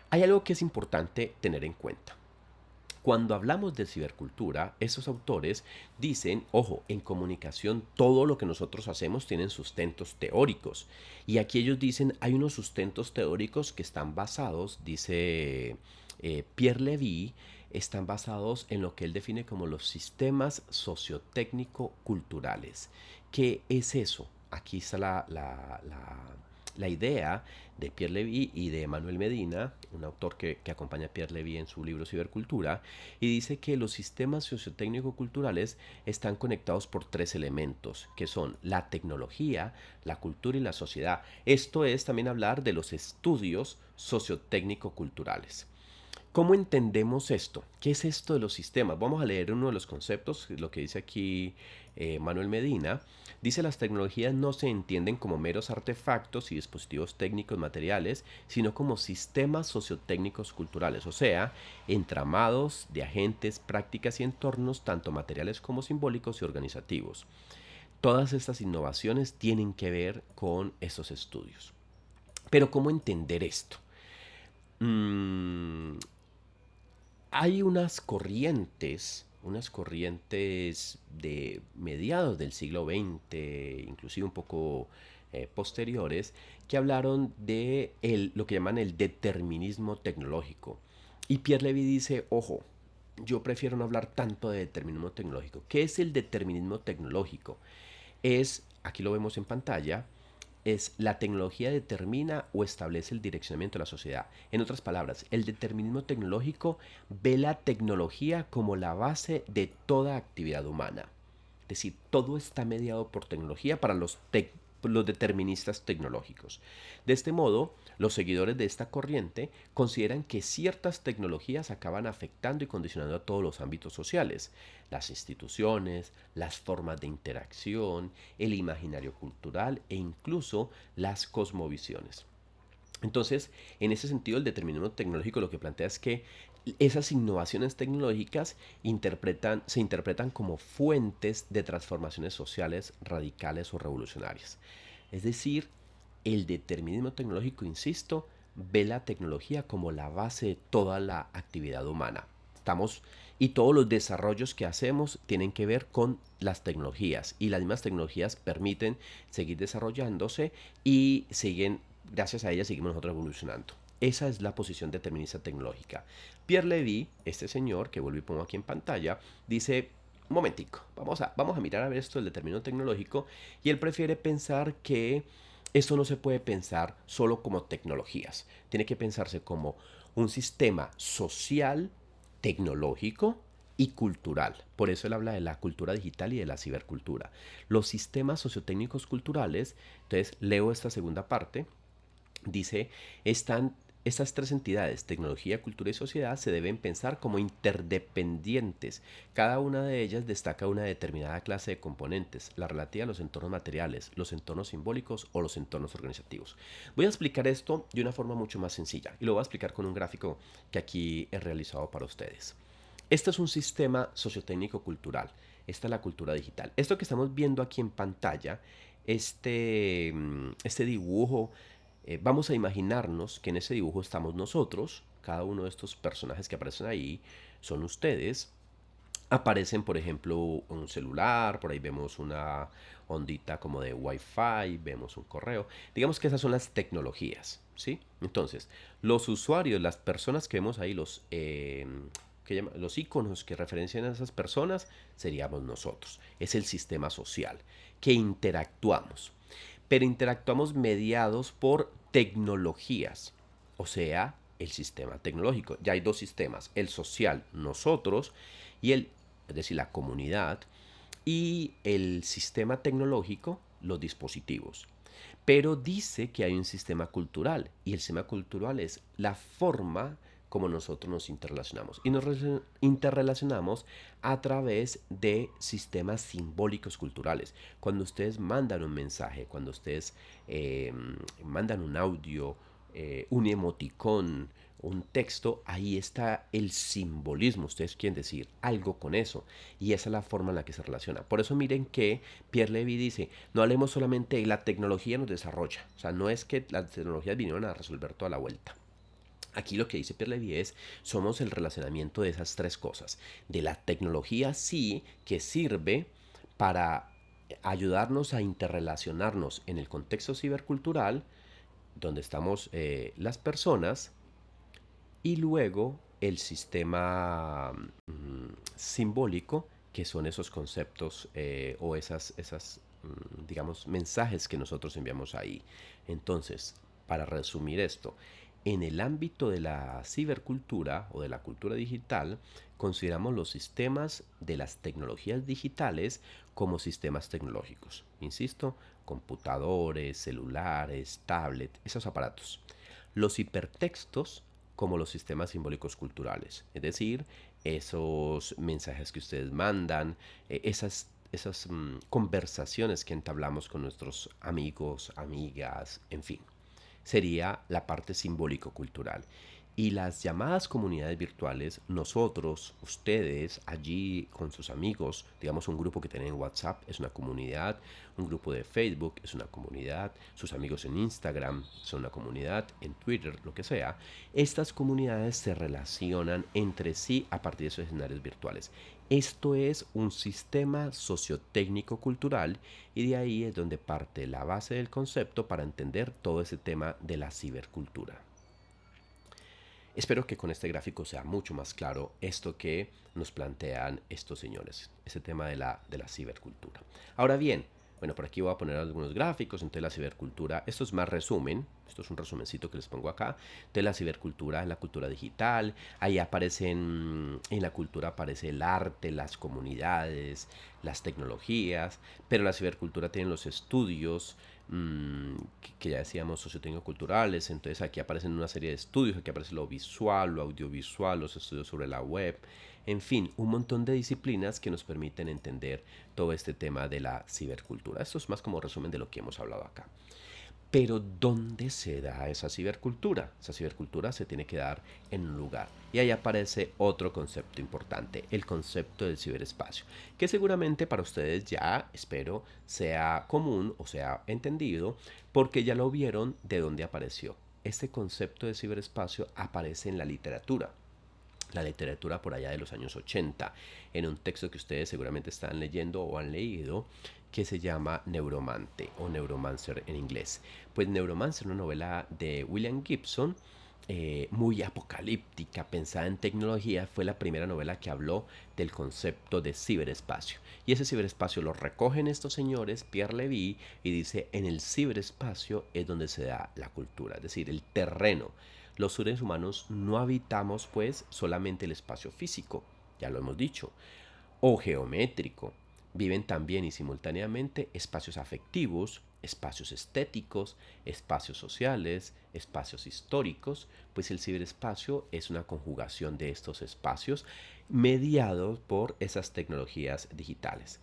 S1: Hay algo que es importante tener en cuenta. Cuando hablamos de cibercultura, esos autores dicen, ojo, en comunicación todo lo que nosotros hacemos tienen sustentos teóricos. Y aquí ellos dicen, hay unos sustentos teóricos que están basados, dice Pierre Levy, están basados en lo que él define como los sistemas sociotécnico-culturales. ¿Qué es eso? Aquí está la idea de Pierre Levy y de Manuel Medina, un autor que acompaña a Pierre Levy en su libro Cibercultura, y dice que los sistemas sociotécnico-culturales están conectados por tres elementos, que son la tecnología, la cultura y la sociedad. Esto es también hablar de los estudios sociotécnico-culturales. ¿Cómo entendemos esto? ¿Qué es esto de los sistemas? Vamos a leer uno de los conceptos, lo que dice aquí Manuel Medina. Dice, las tecnologías no se entienden como meros artefactos y dispositivos técnicos materiales, sino como sistemas sociotécnicos culturales, o sea, entramados de agentes, prácticas y entornos, tanto materiales como simbólicos y organizativos. Todas estas innovaciones tienen que ver con esos estudios. Pero ¿cómo entender esto? Mm, Hay unas corrientes de mediados del siglo XX, inclusive un poco posteriores, que hablaron de lo que llaman el determinismo tecnológico. Y Pierre Levy dice, ojo, yo prefiero no hablar tanto de determinismo tecnológico. ¿Qué es el determinismo tecnológico? Aquí lo vemos en pantalla, es la tecnología determina o establece el direccionamiento de la sociedad. En otras palabras, el determinismo tecnológico ve la tecnología como la base de toda actividad humana. Es decir, todo está mediado por tecnología para los deterministas tecnológicos. De este modo, los seguidores de esta corriente consideran que ciertas tecnologías acaban afectando y condicionando a todos los ámbitos sociales, las instituciones, las formas de interacción, el imaginario cultural e incluso las cosmovisiones. Entonces, en ese sentido, el determinismo tecnológico lo que plantea es que esas innovaciones tecnológicas se interpretan como fuentes de transformaciones sociales radicales o revolucionarias. Es decir, el determinismo tecnológico, insisto, ve la tecnología como la base de toda la actividad humana. Y todos los desarrollos que hacemos tienen que ver con las tecnologías, y las mismas tecnologías permiten seguir desarrollándose y gracias a ellas seguimos nosotros evolucionando. Esa es la posición determinista tecnológica. Pierre Levy, este señor, que vuelvo y pongo aquí en pantalla, dice, un momentico, vamos a mirar a ver esto del determinismo tecnológico, y él prefiere pensar que esto no se puede pensar solo como tecnologías, tiene que pensarse como un sistema social, tecnológico y cultural. Por eso él habla de la cultura digital y de la cibercultura. Los sistemas sociotécnicos culturales, entonces leo esta segunda parte, dice, están Estas tres entidades, tecnología, cultura y sociedad, se deben pensar como interdependientes. Cada una de ellas destaca una determinada clase de componentes, la relativa a los entornos materiales, los entornos simbólicos o los entornos organizativos. Voy a explicar esto de una forma mucho más sencilla y lo voy a explicar con un gráfico que aquí he realizado para ustedes. Este es un sistema sociotécnico cultural. Esta es la cultura digital. Esto que estamos viendo aquí en pantalla, este dibujo, vamos a imaginarnos que en ese dibujo estamos nosotros. Cada uno de estos personajes que aparecen ahí son ustedes. Aparecen, por ejemplo, un celular, por ahí vemos una ondita como de Wi-Fi, vemos un correo. Digamos que esas son las tecnologías, ¿sí? Entonces, los usuarios, las personas que vemos ahí, los iconos que referencian a esas personas, seríamos nosotros. Es el sistema social que interactuamos. Pero interactuamos mediados por tecnologías, o sea, el sistema tecnológico. Ya hay dos sistemas, el social, nosotros, y es decir, la comunidad, y el sistema tecnológico, los dispositivos. Pero dice que hay un sistema cultural, y el sistema cultural es la forma como nosotros nos interrelacionamos. Y nos interrelacionamos a través de sistemas simbólicos culturales. Cuando ustedes mandan un mensaje, cuando ustedes mandan un audio, un emoticón, un texto, ahí está el simbolismo. Ustedes quieren decir algo con eso. Y esa es la forma en la que se relaciona. Por eso miren que Pierre Levy dice, no hablemos solamente de la tecnología nos desarrolla. O sea, no es que las tecnologías vinieron a resolver toda la vuelta. Aquí lo que dice Pierre Levy es, somos el relacionamiento de esas tres cosas. De la tecnología sí, que sirve para ayudarnos a interrelacionarnos en el contexto cibercultural, donde estamos las personas, y luego el sistema simbólico, que son esos conceptos o digamos, mensajes que nosotros enviamos ahí. Entonces, para resumir esto, en el ámbito de la cibercultura o de la cultura digital, consideramos los sistemas de las tecnologías digitales como sistemas tecnológicos. Insisto, computadores, celulares, tablets, esos aparatos. Los hipertextos como los sistemas simbólicos culturales, es decir, esos mensajes que ustedes mandan, esas conversaciones que entablamos con nuestros amigos, amigas, en fin, sería la parte simbólico-cultural. Y las llamadas comunidades virtuales, nosotros, ustedes, allí con sus amigos, digamos un grupo que tienen en WhatsApp es una comunidad, un grupo de Facebook es una comunidad, sus amigos en Instagram son una comunidad, en Twitter, lo que sea. Estas comunidades se relacionan entre sí a partir de esos escenarios virtuales. Esto es un sistema sociotécnico-cultural y de ahí es donde parte la base del concepto para entender todo ese tema de la cibercultura. Espero que con este gráfico sea mucho más claro esto que nos plantean estos señores, ese tema de la cibercultura. Ahora bien, bueno, por aquí voy a poner algunos gráficos. Entonces la cibercultura, esto es más resumen, esto es un resumencito que les pongo acá, de la cibercultura, la cultura digital. Ahí aparecen, en la cultura aparece el arte, las comunidades, las tecnologías, pero la cibercultura tiene los estudios, que ya decíamos sociotécnico-culturales. Entonces aquí aparecen una serie de estudios, aquí aparece lo visual, lo audiovisual, los estudios sobre la web, en fin, un montón de disciplinas que nos permiten entender todo este tema de la cibercultura. Esto es más como resumen de lo que hemos hablado acá. Pero ¿dónde se da esa cibercultura? Esa cibercultura se tiene que dar en un lugar. Y ahí aparece otro concepto importante, el concepto del ciberespacio, que seguramente para ustedes ya, espero, sea común o sea entendido, porque ya lo vieron de dónde apareció. Este concepto de ciberespacio aparece en la literatura por allá de los años 80, en un texto que ustedes seguramente están leyendo o han leído, que se llama Neuromante o Neuromancer en inglés. Pues Neuromancer, una novela de William Gibson, muy apocalíptica, pensada en tecnología, fue la primera novela que habló del concepto de ciberespacio. Y ese ciberespacio lo recogen estos señores, Pierre Levy, y dice, en el ciberespacio es donde se da la cultura, es decir, el terreno. Los seres humanos no habitamos pues solamente el espacio físico, ya lo hemos dicho, o geométrico. Viven también y simultáneamente espacios afectivos, espacios estéticos, espacios sociales, espacios históricos, pues el ciberespacio es una conjugación de estos espacios mediados por esas tecnologías digitales.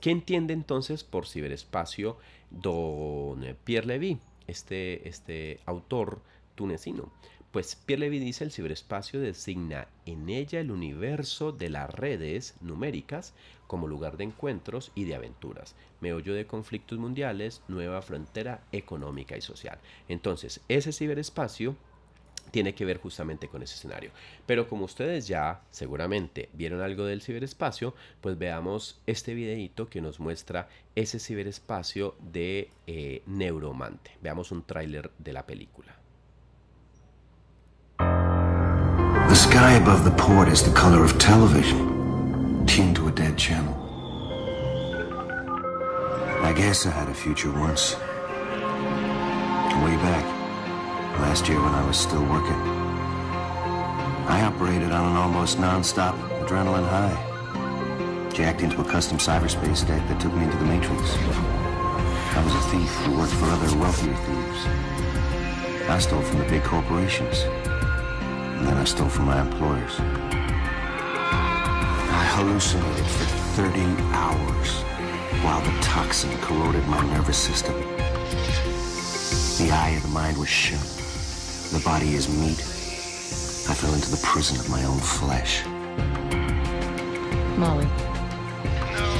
S1: ¿Qué entiende entonces por ciberespacio don Pierre Levy, este autor tunecino? Pues Pierre Levy dice el ciberespacio designa en ella el universo de las redes numéricas como lugar de encuentros y de aventuras, meollo de conflictos mundiales, nueva frontera económica y social. Entonces, ese ciberespacio tiene que ver justamente con ese escenario. Pero como ustedes ya seguramente vieron algo del ciberespacio, pues veamos este videito que nos muestra ese ciberespacio de Neuromante. Veamos un tráiler de la película.
S2: The sky above the port is the color of television, tuned to a dead channel. I guess I had a future once. Way back, last year when I was still working. I operated on an almost non-stop adrenaline high. Jacked into a custom cyberspace deck that took me into the Matrix. I was a thief who worked for other wealthier thieves. I stole from the big corporations. And then I stole from my employers. I hallucinated for 30 hours while the toxin corroded my nervous system. The eye of the mind was shut. The body is meat. I fell into the prison of my own flesh.
S3: Molly.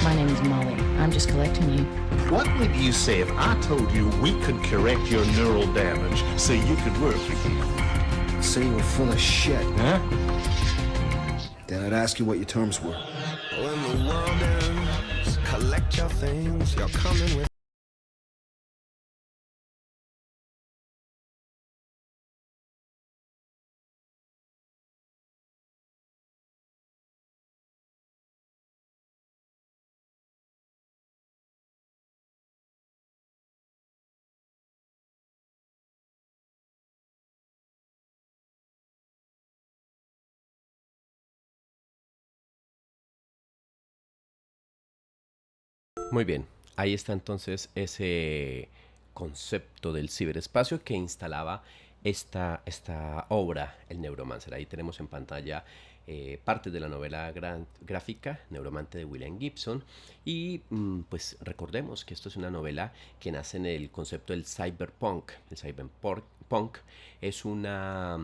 S3: My name is Molly. I'm just collecting you.
S4: What would you say if I told you we could correct your neural damage so you could work again?
S5: Say you were full of shit.
S4: Huh?
S5: Then I'd ask you what your terms were.
S6: When the world ends, collect your things, you're coming with.
S1: Muy bien, ahí está entonces ese concepto del ciberespacio que instalaba esta obra, El Neuromancer. Ahí tenemos en pantalla parte de la novela gráfica Neuromante de William Gibson y pues recordemos que esto es una novela que nace en el concepto del cyberpunk. El cyberpunk es una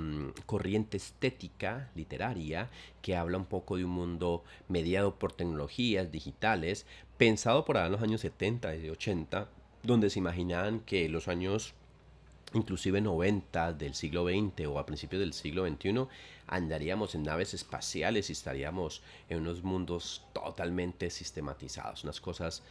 S1: corriente estética literaria que habla un poco de un mundo mediado por tecnologías digitales, pensado por allá en los años 70 y 80, donde se imaginaban que los años inclusive 90 del siglo XX o a principios del siglo XXI andaríamos en naves espaciales y estaríamos en unos mundos totalmente sistematizados, unas cosas,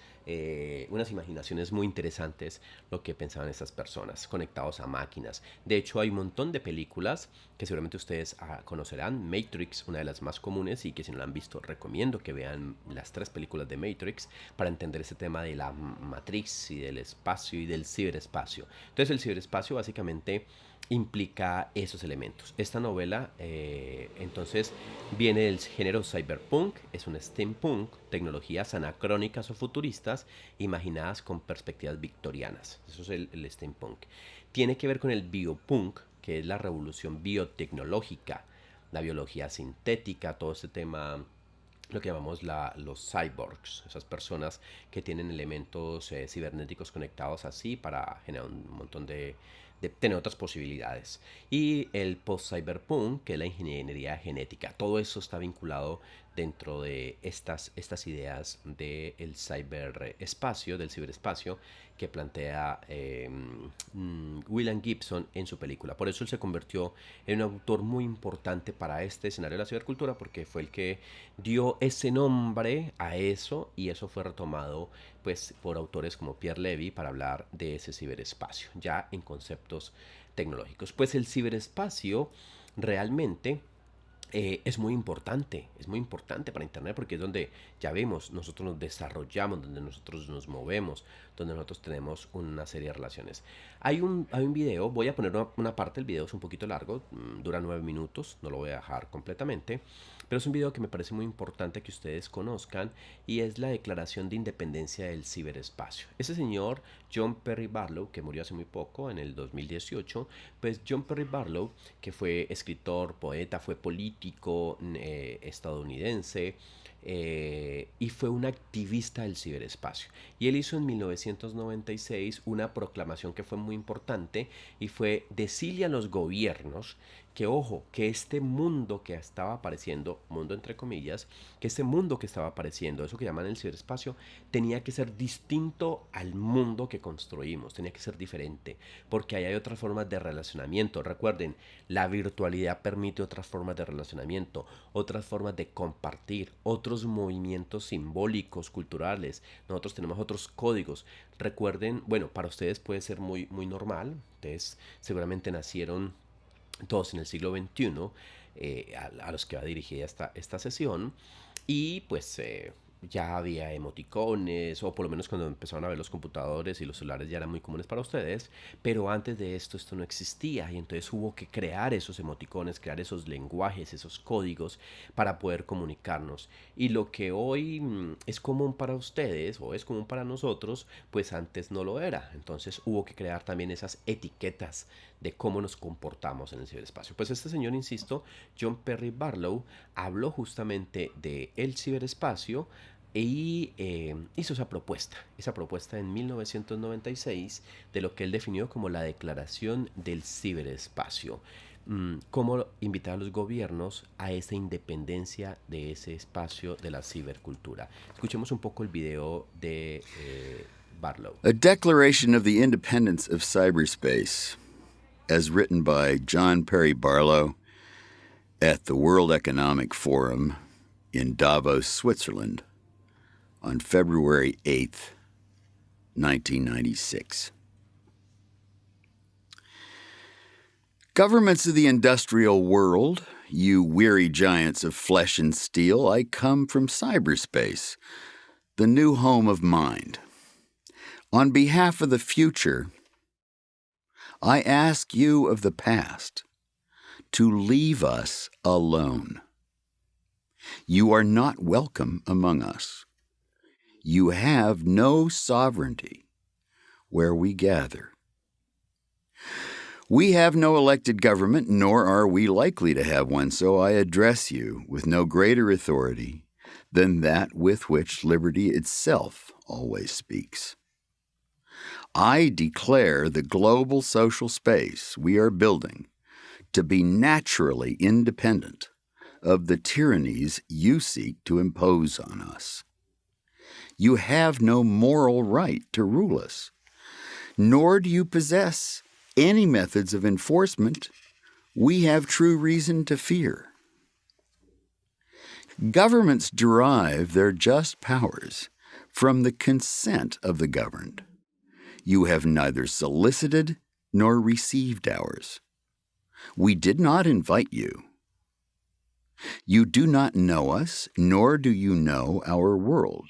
S1: unas imaginaciones muy interesantes lo que pensaban estas personas, conectados a máquinas. De hecho hay un montón de películas que seguramente ustedes conocerán. Matrix, una de las más comunes, y que si no la han visto recomiendo que vean las 3 películas de Matrix para entender este tema de la matriz y del espacio y del ciberespacio. Entonces el ciberespacio básicamente implica esos elementos. Esta novela entonces viene del género cyberpunk, es un steampunk, tecnologías anacrónicas o futuristas imaginadas con perspectivas victorianas. Eso es el steampunk. Tiene que ver con el biopunk, que es la revolución biotecnológica, la biología sintética, todo este tema, lo que llamamos los cyborgs, esas personas que tienen elementos cibernéticos conectados así para generar un montón de tener otras posibilidades. Y el post-cyberpunk, que es la ingeniería genética. Todo eso está vinculado dentro de estas ideas del ciberespacio, del ciberespacio, que plantea William Gibson en su película. Por eso él se convirtió en un autor muy importante para este escenario de la cibercultura, porque fue el que dio ese nombre a eso, y eso fue retomado pues por autores como Pierre Levy para hablar de ese ciberespacio, ya en conceptos tecnológicos. Pues el ciberespacio realmente es muy importante para Internet, porque es donde ya vemos, nosotros nos desarrollamos, donde nosotros nos movemos, donde nosotros tenemos una serie de relaciones. Hay un video, voy a poner una parte, el video es un poquito largo, dura 9 minutos, no lo voy a dejar completamente, pero es un video que me parece muy importante que ustedes conozcan y es la Declaración de Independencia del Ciberespacio. Ese señor, John Perry Barlow, que murió hace muy poco, en el 2018, pues John Perry Barlow, que fue escritor, poeta, fue político estadounidense, y fue un activista del ciberespacio. Y él hizo en 1996 una proclamación que fue muy importante y fue decirle a los gobiernos que, ojo, que este mundo que estaba apareciendo, mundo entre comillas, que este mundo que estaba apareciendo, eso que llaman el ciberespacio, tenía que ser distinto al mundo que construimos, tenía que ser diferente, porque ahí hay otras formas de relacionamiento. Recuerden, la virtualidad permite otras formas de relacionamiento, otras formas de compartir, otros movimientos simbólicos, culturales. Nosotros tenemos otros códigos. Recuerden, bueno, para ustedes puede ser muy, muy normal, ustedes seguramente nacieron todos en el siglo XXI, a los que va dirigida esta sesión, y pues ya había emoticones, o por lo menos cuando empezaron a ver los computadores y los celulares ya eran muy comunes para ustedes, pero antes de esto no existía, y entonces hubo que crear esos emoticones, crear esos lenguajes, esos códigos para poder comunicarnos. Y lo que hoy es común para ustedes o es común para nosotros, pues antes no lo era. Entonces hubo que crear también esas etiquetas de cómo nos comportamos en el ciberespacio. Pues este señor, insisto, John Perry Barlow, habló justamente del ciberespacio y hizo esa propuesta en 1996 de lo que él definió como la Declaración del Ciberespacio. Cómo invitar a los gobiernos a esa independencia de ese espacio de la cibercultura. Escuchemos un poco el video de Barlow.
S7: A Declaration of the Independence of Cyberspace, as written by John Perry Barlow at the World Economic Forum in Davos, Switzerland, on February 8th, 1996. Governments of the industrial world, you weary giants of flesh and steel, I come from cyberspace, the new home of mind. On behalf of the future, I ask you of the past to leave us alone. You are not welcome among us. You have no sovereignty where we gather. We have no elected government, nor are we likely to have one, so I address you with no greater authority than that with which liberty itself always speaks. I declare the global social space we are building to be naturally independent of the tyrannies you seek to impose on us. You have no moral right to rule us, nor do you possess any methods of enforcement we have true reason to fear. Governments derive their just powers from the consent of the governed. You have neither solicited nor received ours. We did not invite you. You do not know us, nor do you know our world.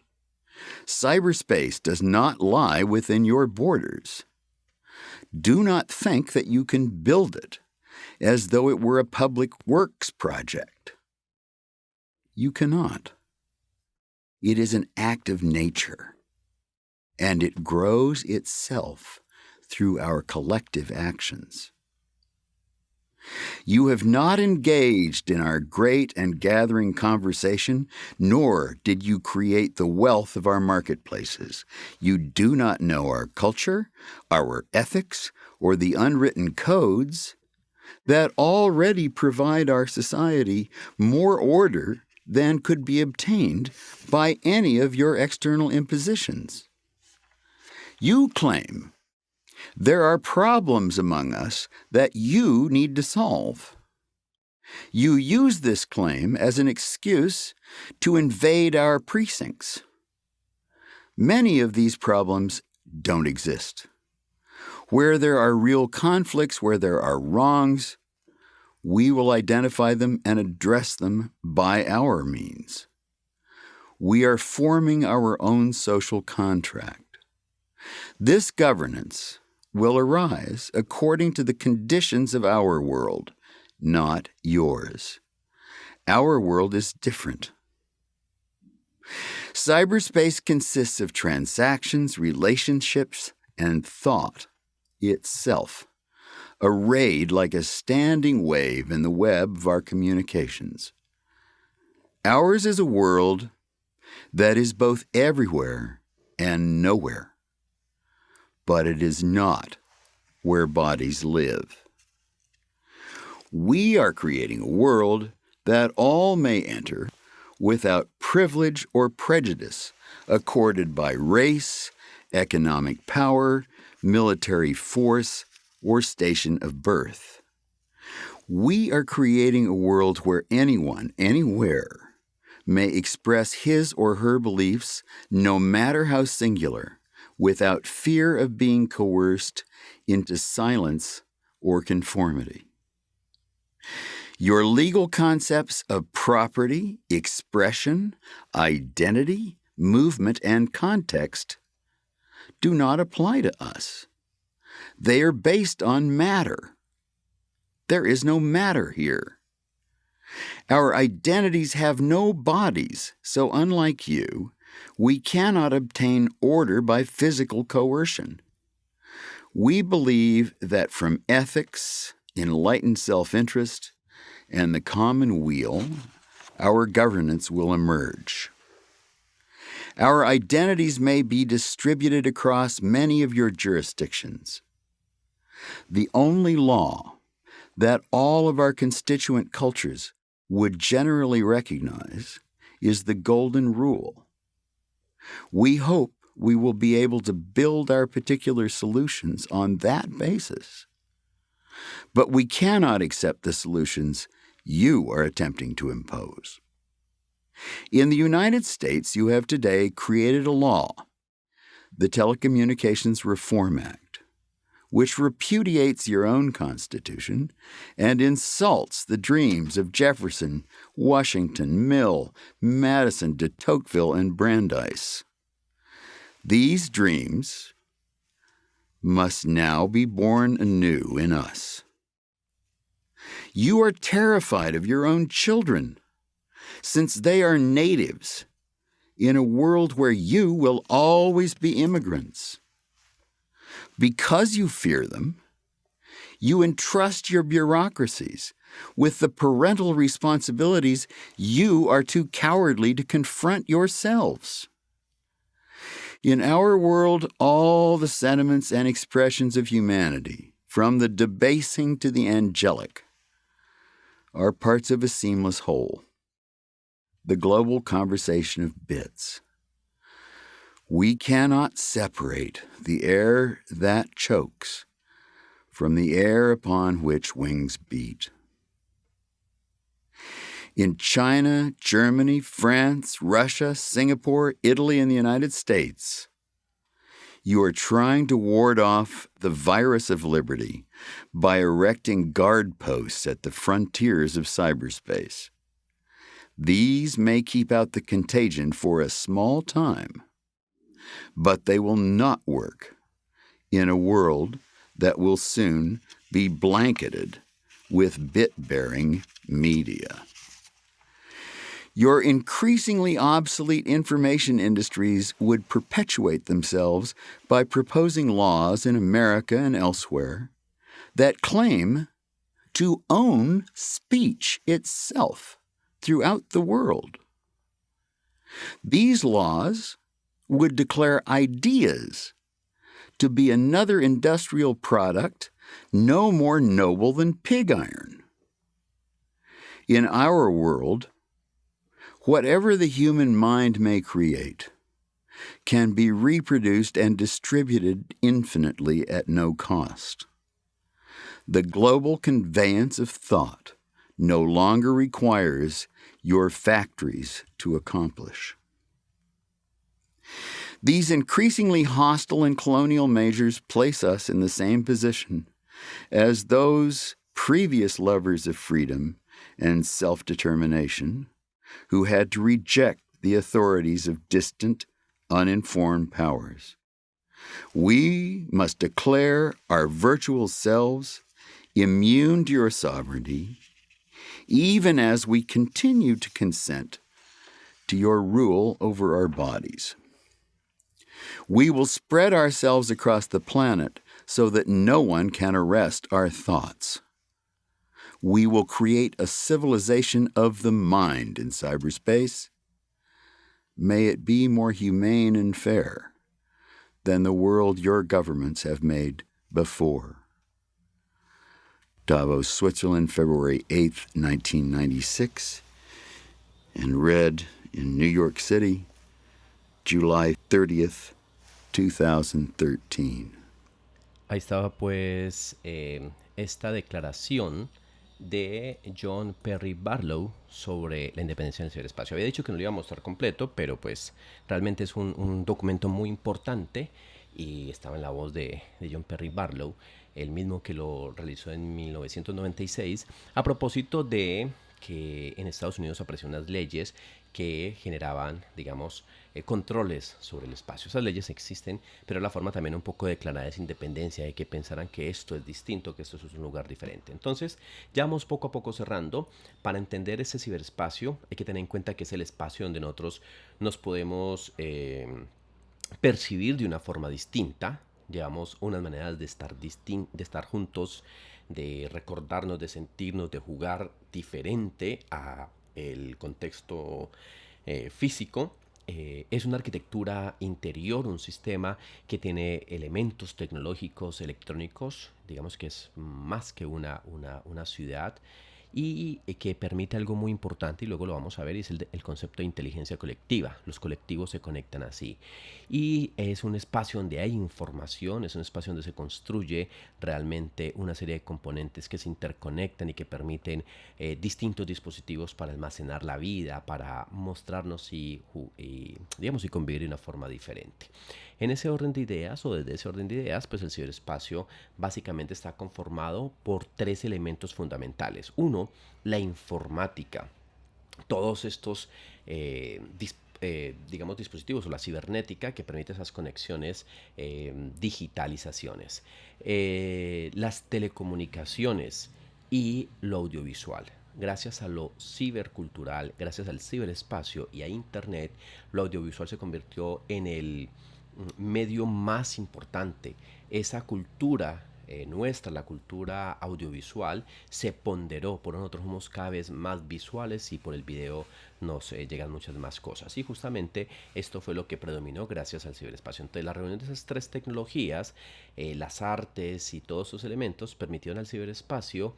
S7: Cyberspace does not lie within your borders. Do not think that you can build it as though it were a public works project. You cannot. It is an act of nature, and it grows itself through our collective actions. You have not engaged in our great and gathering conversation, nor did you create the wealth of our marketplaces. You do not know our culture, our ethics, or the unwritten codes that already provide our society more order than could be obtained by any of your external impositions. You claim there are problems among us that you need to solve. You use this claim as an excuse to invade our precincts. Many of these problems don't exist. Where there are real conflicts, where there are wrongs, we will identify them and address them by our means. We are forming our own social contract. This governance will arise according to the conditions of our world, not yours. Our world is different. Cyberspace consists of transactions, relationships, and thought itself, arrayed like a standing wave in the web of our communications. Ours is a world that is both everywhere and nowhere, but it is not where bodies live. We are creating a world that all may enter without privilege or prejudice accorded by race, economic power, military force, or station of birth. We are creating a world where anyone, anywhere, may express his or her beliefs, no matter how singular, without fear of being coerced into silence or conformity. Your legal concepts of property, expression, identity, movement, and context do not apply to us. They are based on matter. There is no matter here. Our identities have no bodies, so unlike you, we cannot obtain order by physical coercion. We believe that from ethics, enlightened self-interest, and the common weal, our governance will emerge. Our identities may be distributed across many of your jurisdictions. The only law that all of our constituent cultures would generally recognize is the Golden Rule. We hope we will be able to build our particular solutions on that basis. But we cannot accept the solutions you are attempting to impose. In the United States, you have today created a law, the Telecommunications Reform Act, which repudiates your own Constitution and insults the dreams of Jefferson, Washington, Mill, Madison, de Tocqueville, and Brandeis. These dreams must now be born anew in us. You are terrified of your own children, since they are natives in a world where you will always be immigrants. Because you fear them, you entrust your bureaucracies with the parental responsibilities you are too cowardly to confront yourselves. In our world, all the sentiments and expressions of humanity, from the debasing to the angelic, are parts of a seamless whole, the global conversation of bits. We cannot separate the air that chokes from the air upon which wings beat. In China, Germany, France, Russia, Singapore, Italy, and the United States, you are trying to ward off the virus of liberty by erecting guard posts at the frontiers of cyberspace. These may keep out the contagion for a small time, but they will not work in a world that will soon be blanketed with bit-bearing media. Your increasingly obsolete information industries would perpetuate themselves by proposing laws in America and elsewhere that claim to own speech itself throughout the world. These laws would declare ideas to be another industrial product no more noble than pig iron. In our world, whatever the human mind may create can be reproduced and distributed infinitely at no cost. The global conveyance of thought no longer requires your factories to accomplish. These increasingly hostile and colonial measures place us in the same position as those previous lovers of freedom and self-determination who had to reject the authorities of distant, uninformed powers. We must declare our virtual selves immune to your sovereignty, even as we continue to consent to your rule over our bodies. We will spread ourselves across the planet so that no one can arrest our thoughts. We will create a civilization of the mind in cyberspace. May it be more humane and fair than the world your governments have made before. Davos, Switzerland, February 8th, 1996, and read in New York City, July 30th, 2013.
S1: Ahí estaba pues esta declaración de John Perry Barlow sobre la independencia del ciberespacio. Había dicho que no lo iba a mostrar completo, pero pues realmente es un documento muy importante y estaba en la voz de John Perry Barlow, el mismo que lo realizó en 1996, a propósito de que en Estados Unidos aparecieron unas leyes que generaban, digamos, controles sobre el espacio. Esas leyes existen, pero la forma también un poco de declarar esa independencia, de que pensaran que esto es distinto, que esto es un lugar diferente. Entonces, ya vamos poco a poco cerrando. Para entender ese ciberespacio, hay que tener en cuenta que es el espacio donde nosotros nos podemos percibir de una forma distinta. Llevamos unas maneras de estar juntos, de recordarnos, de sentirnos, de jugar diferente a el contexto físico. Es una arquitectura interior, un sistema que tiene elementos tecnológicos, electrónicos, digamos que es más que una ciudad, y que permite algo muy importante, y luego lo vamos a ver, y es el concepto de inteligencia colectiva. Los colectivos se conectan así. Y es un espacio donde hay información, es un espacio donde se construye realmente una serie de componentes que se interconectan y que permiten distintos dispositivos para almacenar la vida, para mostrarnos y convivir de una forma diferente. En ese orden de ideas, o desde ese orden de ideas, pues el ciberespacio básicamente está conformado por tres elementos fundamentales. Uno, la informática. Todos estos dispositivos, o la cibernética, que permite esas conexiones, digitalizaciones, las telecomunicaciones y lo audiovisual. Gracias a lo cibercultural, gracias al ciberespacio y a Internet, lo audiovisual se convirtió en el medio más importante. Esa cultura nuestra, la cultura audiovisual, se ponderó. Por nosotros somos cada vez más visuales y por el video nos llegan muchas más cosas. Y justamente esto fue lo que predominó gracias al ciberespacio. Entonces, la reunión de esas tres tecnologías, las artes y todos esos elementos permitieron al ciberespacio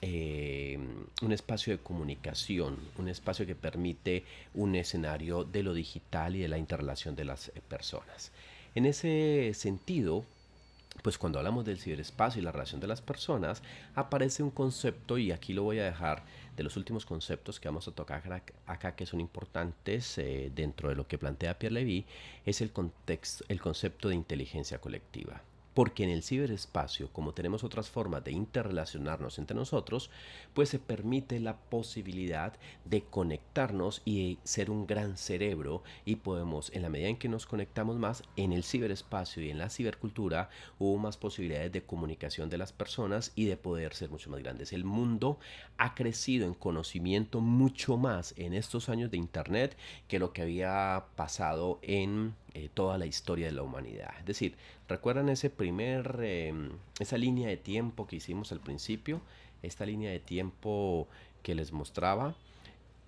S1: un espacio de comunicación, un espacio que permite un escenario de lo digital y de la interrelación de las personas. En ese sentido, pues cuando hablamos del ciberespacio y la relación de las personas, aparece un concepto, y aquí lo voy a dejar, de los últimos conceptos que vamos a tocar acá, que son importantes dentro de lo que plantea Pierre Levy, es el concepto de inteligencia colectiva. Porque en el ciberespacio, como tenemos otras formas de interrelacionarnos entre nosotros, pues se permite la posibilidad de conectarnos y de ser un gran cerebro, y podemos, en la medida en que nos conectamos más en el ciberespacio y en la cibercultura, hubo más posibilidades de comunicación de las personas y de poder ser mucho más grandes. El mundo ha crecido en conocimiento mucho más en estos años de Internet que lo que había pasado en toda la historia de la humanidad. Es decir, ¿recuerdan esa línea de tiempo que hicimos al principio? Esta línea de tiempo que les mostraba.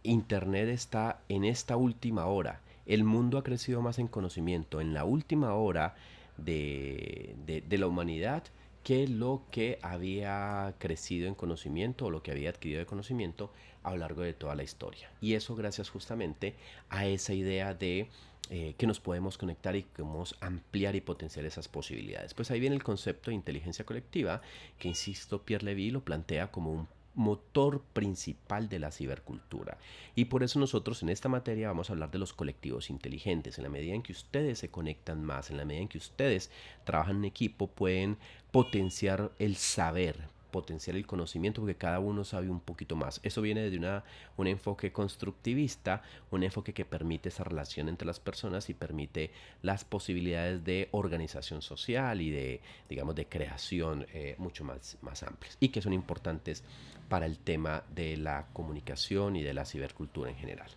S1: Internet está en esta última hora. El mundo ha crecido más en conocimiento en la última hora de la humanidad que lo que había crecido en conocimiento, o lo que había adquirido de conocimiento a lo largo de toda la historia. Y eso gracias justamente a esa idea de que nos podemos conectar y que podemos ampliar y potenciar esas posibilidades. Pues ahí viene el concepto de inteligencia colectiva, que, insisto, Pierre Levy lo plantea como un motor principal de la cibercultura. Y por eso nosotros en esta materia vamos a hablar de los colectivos inteligentes. En la medida en que ustedes se conectan más, en la medida en que ustedes trabajan en equipo, pueden potenciar el saber, potenciar el conocimiento porque cada uno sabe un poquito más. Eso viene de un enfoque constructivista, un enfoque que permite esa relación entre las personas y permite las posibilidades de organización social y de, digamos, de creación mucho más amplias y que son importantes para el tema de la comunicación y de la cibercultura en general.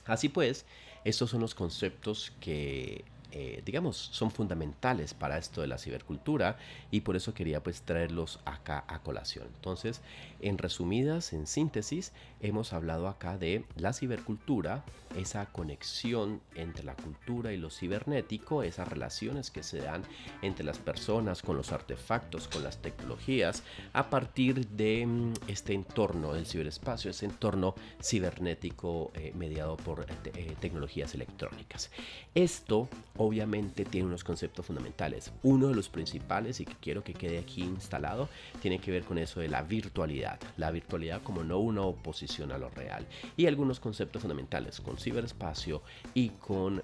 S1: Así pues, estos son los conceptos que digamos, son fundamentales para esto de la cibercultura y por eso quería pues traerlos acá a colación. Entonces, en resumidas, en síntesis, hemos hablado acá de la cibercultura, esa conexión entre la cultura y lo cibernético, esas relaciones que se dan entre las personas con los artefactos, con las tecnologías, a partir de este entorno del ciberespacio, ese entorno cibernético mediado por tecnologías electrónicas. Esto obviamente tiene unos conceptos fundamentales. Uno de los principales y que quiero que quede aquí instalado tiene que ver con eso de la virtualidad. La virtualidad como no una oposición a lo real. Y algunos conceptos fundamentales con ciberespacio y con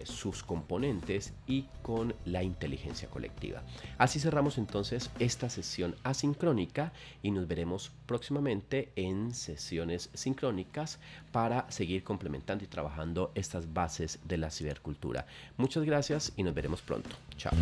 S1: sus componentes y con la inteligencia colectiva. Así cerramos entonces esta sesión asincrónica y nos veremos próximamente en sesiones sincrónicas para seguir complementando y trabajando estas bases de la cibercultura. Muchas gracias y nos veremos pronto. Chao.